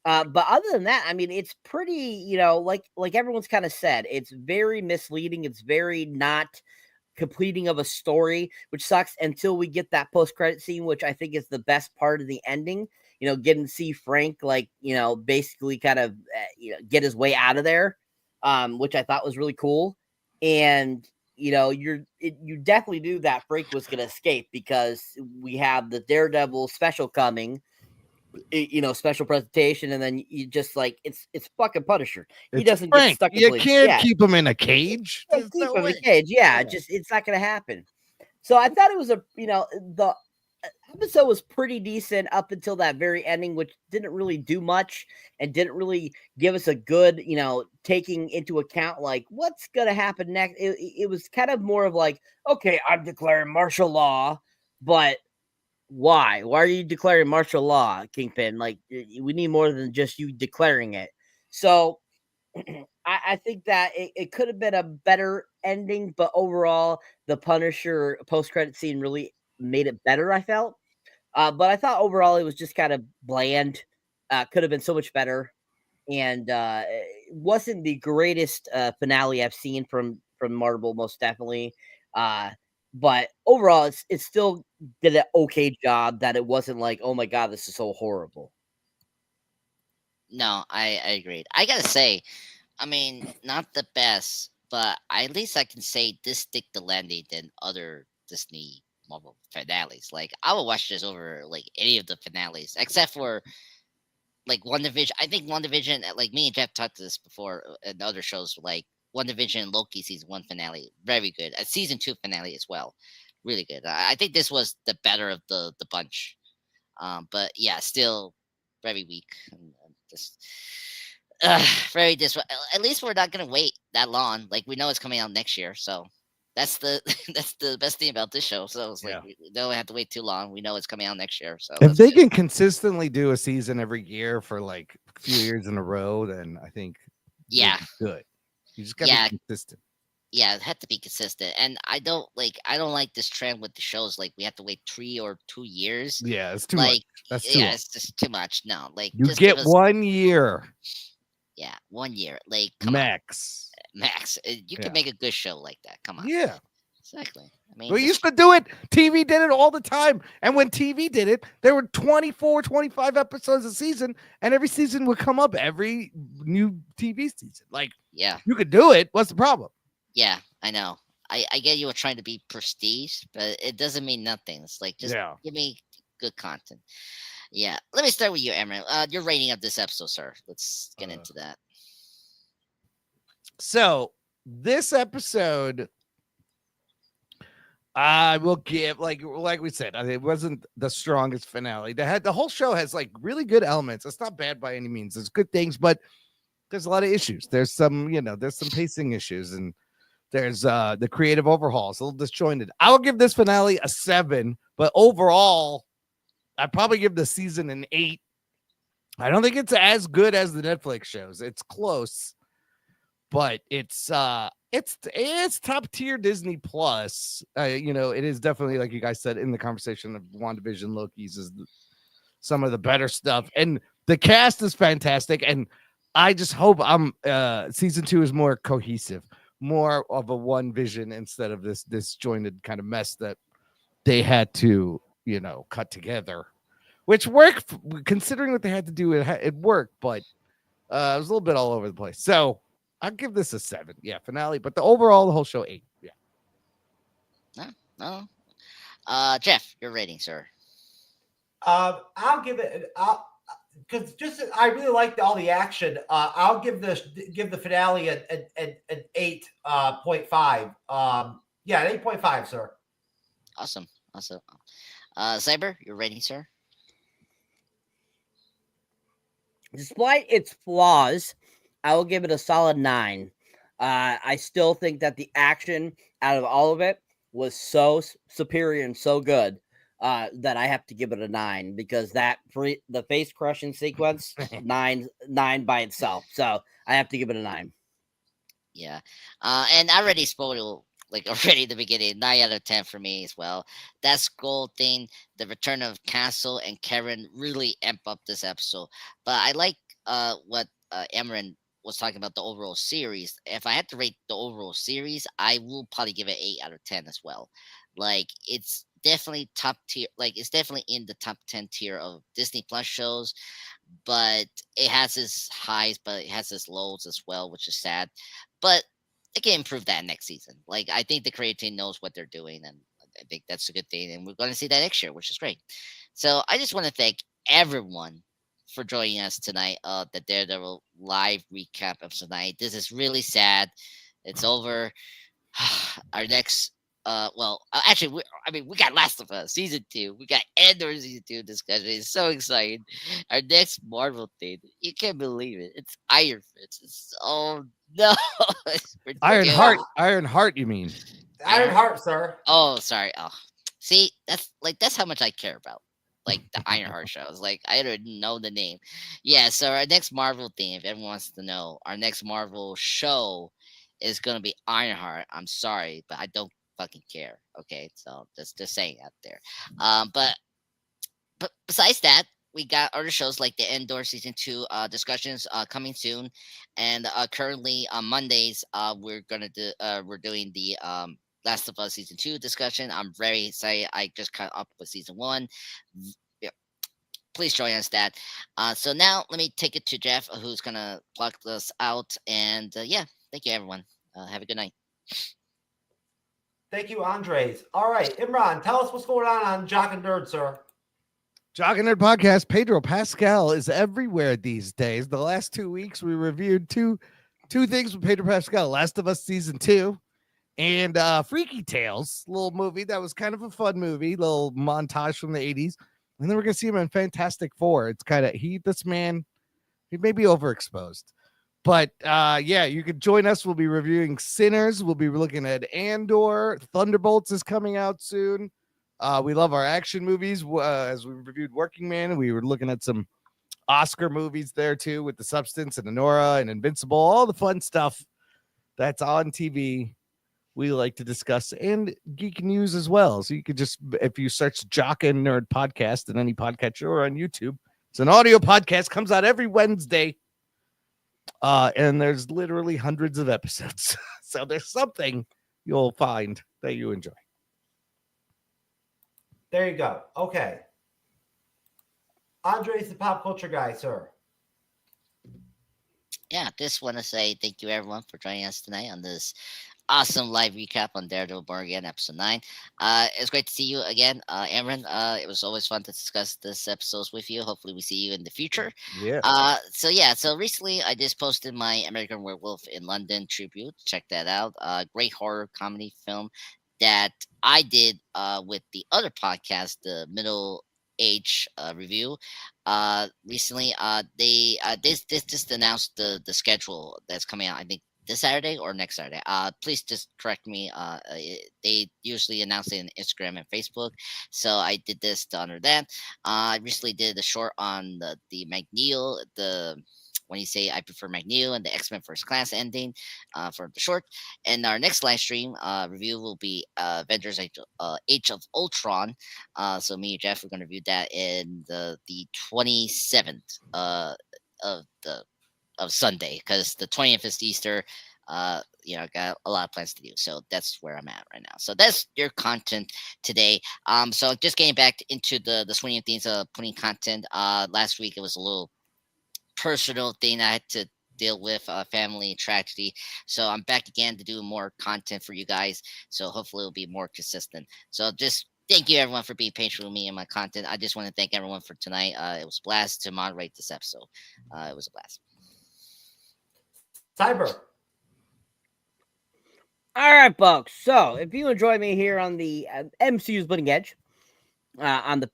But other than that, I mean, it's pretty, like everyone's kind of said, it's very misleading. It's very not completing of a story, which sucks until we get that post-credit scene, which I think is the best part of the ending. Getting to see Frank, like, basically kind of, get his way out of there, which I thought was really cool. And, you definitely knew that Frank was going to escape because we have the Daredevil special coming, special presentation. And then you just like, it's fucking Punisher. He doesn't Frank. get stuck in You can't keep him in a cage. Keep him in a cage. Yeah, just, it's not going to happen. So I thought it was the episode was pretty decent up until that very ending, which didn't really do much and didn't really give us a good, taking into account like what's gonna happen next. It was kind of more of like, okay, I'm declaring martial law, but why? Why are you declaring martial law, Kingpin? Like, we need more than just you declaring it. So I think that it could have been a better ending, but overall, the Punisher post-credit scene really made it better, I felt. But I thought overall it was just kind of bland. Could have been so much better. And it wasn't the greatest finale I've seen from Marvel, most definitely. But overall, it still did an okay job that it wasn't like, oh my God, this is so horrible. No, I agreed. I gotta say, I mean, not the best, but at least I can say this stick the landing than other Disney Marvel finales. Like, I will watch this over like any of the finales, except for like WandaVision. I think WandaVision, like me and Jeff talked to this before in other shows, like WandaVision and Loki season 1 finale, very good. A season 2 finale as well, really good. I think this was the better of the bunch. But yeah, still very weak. And just very at least we're not gonna wait that long. Like, we know it's coming out next year, so that's the best thing about this show. So it's like, we don't have to wait too long. We know it's coming out next year. So if they can consistently do a season every year for like a few years in a row, then I think good. You just gotta be consistent. Yeah, it had to be consistent. And I don't like this trend with the shows. Like, we have to wait 3 or 2 years. Yeah, it's too much. That's too much. It's just too much. No, like, you just get 1 year. Yeah, 1 year. Like, max. You can make a good show like that. Come on. Yeah. Exactly. I mean, we used to do it. TV did it all the time. And when TV did it, there were 24, 25 episodes a season, and every season would come up every new TV season. Like, you could do it. What's the problem? Yeah, I know. I get you were trying to be prestige, but it doesn't mean nothing. It's like, just give me good content. Yeah, let me start with you, Imran. Your rating of this episode, sir. Let's get into that. So this episode, I will give like we said, it wasn't the strongest finale. The whole show has like really good elements. It's not bad by any means. There's good things, but there's a lot of issues. There's some, there's some pacing issues, and there's the creative overhaul. It's a little disjointed. I will give this finale a 7, but overall, I'd probably give the season an 8. I don't think it's as good as the Netflix shows. It's close, but it's top tier Disney Plus. It is definitely, like you guys said in the conversation, of WandaVision, Loki's is some of the better stuff, and the cast is fantastic. And I just hope season 2 is more cohesive, more of a one vision instead of this disjointed kind of mess that they had to cut together, which worked considering what they had to do. It worked, but it was a little bit all over the place. So I'll give this a 7. Yeah, finale, but the whole show 8. Yeah. No. Jeff, your rating, sir. I'll give it. Because I really liked all the action. I'll give the finale an 8.5. Yeah, an 8.5, sir. Awesome. Cyber, your rating, sir. Despite its flaws, I will give it a solid 9. I still think that the action out of all of it was so superior and so good that I have to give it a 9, because the face crushing sequence 9 by itself. So I have to give it a 9. Yeah, and I already spoiled already in the beginning. 9 out of 10 for me as well. That Skull thing, the return of Castle and Karen really amp up this episode. But I like what Imran was talking about, the overall series. If I had to rate the overall series, I will probably give it 8 out of 10 as well. It's definitely top tier. It's definitely in the top 10 tier of Disney Plus shows, but it has its highs, but it has its lows as well, which is sad. But they can improve that next season. I think the creative team knows what they're doing, and I think that's a good thing. And we're going to see that next year, which is great. So I just want to thank everyone for joining us tonight. The Daredevil live recap episode 9. This is really sad. It's over. Our next, actually, we got Last of Us season 2. We got Andor season 2 discussion. It's so exciting. Our next Marvel thing, you can't believe it. It's Iron Fist. Oh no, Iron Heart. You mean Iron Heart, sir? Oh, sorry. Oh, see, that's how much I care about. The Ironheart shows. I don't know the name. Yeah, so our next Marvel thing, if everyone wants to know, our next Marvel show is gonna be Ironheart. I'm sorry, but I don't fucking care. Okay, so just saying out there. But besides that, we got other shows like the Endor season 2 discussions coming soon, and currently on Mondays we're doing the Last of Us season 2 discussion. I'm very excited. I just caught up with season 1. Yeah, please join us that. So now let me take it to Jeff, who's gonna plug us out. And thank you everyone. Have a good night. Thank you, Andres. All right, Imran, tell us what's going on Jock and Nerd, sir. Jock and Nerd Podcast. Pedro Pascal is everywhere these days. The last 2 weeks we reviewed two things with Pedro Pascal: Last of Us season 2 and Freaky Tales, little movie that was kind of a fun movie, little montage from the 80s. And then we're gonna see him in Fantastic Four. It's kind of he may be overexposed. But you can join us. We'll be reviewing Sinners. We'll be looking at Andor. Thunderbolts is coming out soon. We love our action movies. As we reviewed Working Man, we were looking at some Oscar movies there too, with The Substance and Anora and Invincible, all the fun stuff that's on TV. We like to discuss, and geek news as well. So you could just, if you search Jock and Nerd Podcast in any podcatcher or on YouTube, it's an audio podcast, comes out every Wednesday. And there's literally hundreds of episodes. So there's something you'll find that you enjoy. There you go. Okay. Andre's the pop culture guy, sir. Yeah, just want to say thank you everyone for joining us tonight on this awesome live recap on Daredevil Born Again episode 9. It's great to see you again, Imran. It was always fun to discuss this episodes with you. Hopefully, we see you in the future. Yeah. So recently I just posted my American Werewolf in London tribute. Check that out. Great horror comedy film that I did with the other podcast, the Middle Age review. Recently, they just announced the schedule that's coming out. I think this Saturday or next Saturday. Please just correct me. They usually announce it on Instagram and Facebook, so I did this to honor that. I recently did a short on the McNeil, when you say I prefer McNeil and the X-Men First Class ending for the short. And our next live stream review will be Avengers Age of Ultron. So me and Jeff are going to review that in the 27th of Sunday, because the 20th is Easter. Got a lot of plans to do. So that's where I'm at right now. So that's your content today. So just getting back into the swing of things of putting content. Last week it was a little personal thing I had to deal with, family tragedy. So I'm back again to do more content for you guys. So hopefully it'll be more consistent. So just thank you everyone for being patient with me and my content. I just want to thank everyone for tonight. It was a blast to moderate this episode. It was a blast. Cyber. All right, folks. So if you enjoy me here on the MCU's Bleeding Edge, on the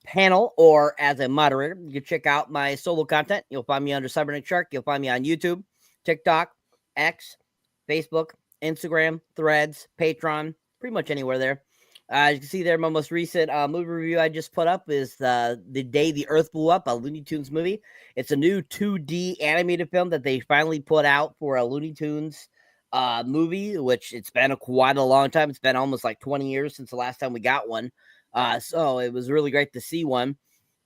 panel or as a moderator, you can check out my solo content. You'll find me under Cyberneticshark. You'll find me on YouTube, TikTok, X, Facebook, Instagram, Threads, Patreon, pretty much anywhere there. As you can see there, my most recent movie review I just put up is The Day the Earth Blew Up, a Looney Tunes movie. It's a new 2D animated film that they finally put out for a Looney Tunes movie, which it's been quite a long time. It's been almost like 20 years since the last time we got one. So it was really great to see one.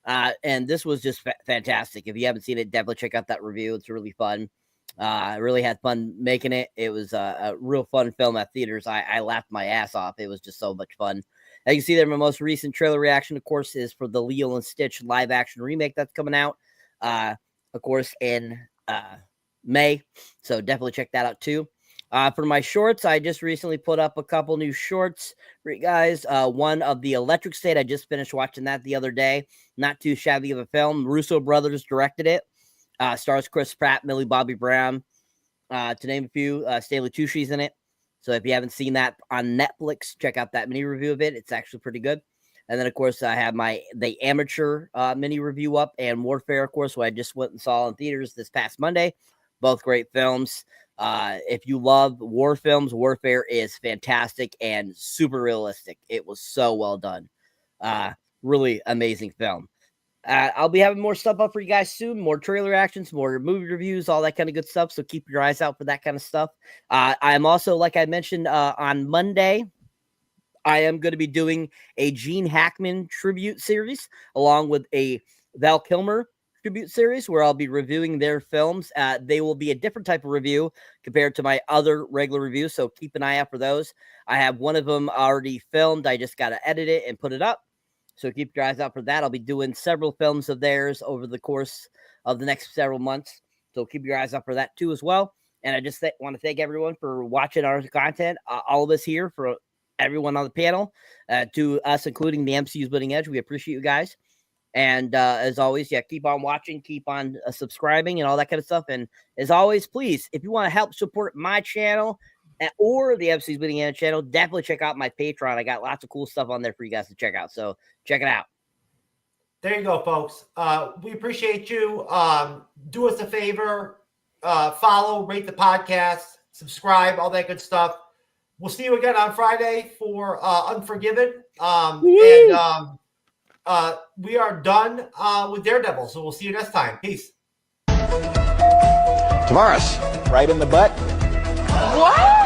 And this was just fantastic. If you haven't seen it, definitely check out that review. It's really fun. I really had fun making it. It was a real fun film at theaters. I laughed my ass off. It was just so much fun. As you can see there, my most recent trailer reaction, of course, is for the Lilo and Stitch live action remake that's coming out, of course, in May. So definitely check that out too. For my shorts, I just recently put up a couple new shorts for you guys. One of the Electric State. I just finished watching that the other day. Not too shabby of a film. Russo brothers directed it. Stars Chris Pratt, Millie Bobby Brown, to name a few. Stanley Tucci's in it. So if you haven't seen that on Netflix, check out that mini review of it. It's actually pretty good. And then, of course, I have the Amateur mini review up, and Warfare, of course, what I just went and saw in theaters this past Monday. Both great films. If you love war films, Warfare is fantastic and super realistic. It was so well done. Really amazing film. I'll be having more stuff up for you guys soon, more trailer actions, more movie reviews, all that kind of good stuff. So keep your eyes out for that kind of stuff. I'm also, like I mentioned, on Monday, I am going to be doing a Gene Hackman tribute series along with a Val Kilmer tribute series where I'll be reviewing their films. They will be a different type of review compared to my other regular reviews. So keep an eye out for those. I have one of them already filmed. I just got to edit it and put it up. So keep your eyes out for that. I'll be doing several films of theirs over the course of the next several months. So keep your eyes out for that too as well. And I just want to thank everyone for watching our content. All of us here, for everyone on the panel, to us, including the MCU's Bleeding Edge. We appreciate you guys. And as always, keep on watching, keep on subscribing and all that kind of stuff. And as always, please, if you want to help support my channel or the MCU's Bleeding Edge channel, definitely check out my Patreon. I got lots of cool stuff on there for you guys to check out. So check it out. There you go, folks. We appreciate you. Do us a favor. Follow, rate the podcast, subscribe, all that good stuff. We'll see you again on Friday for Unforgiven. We are done with Daredevil. So we'll see you next time. Peace. Tavares, right in the butt. What?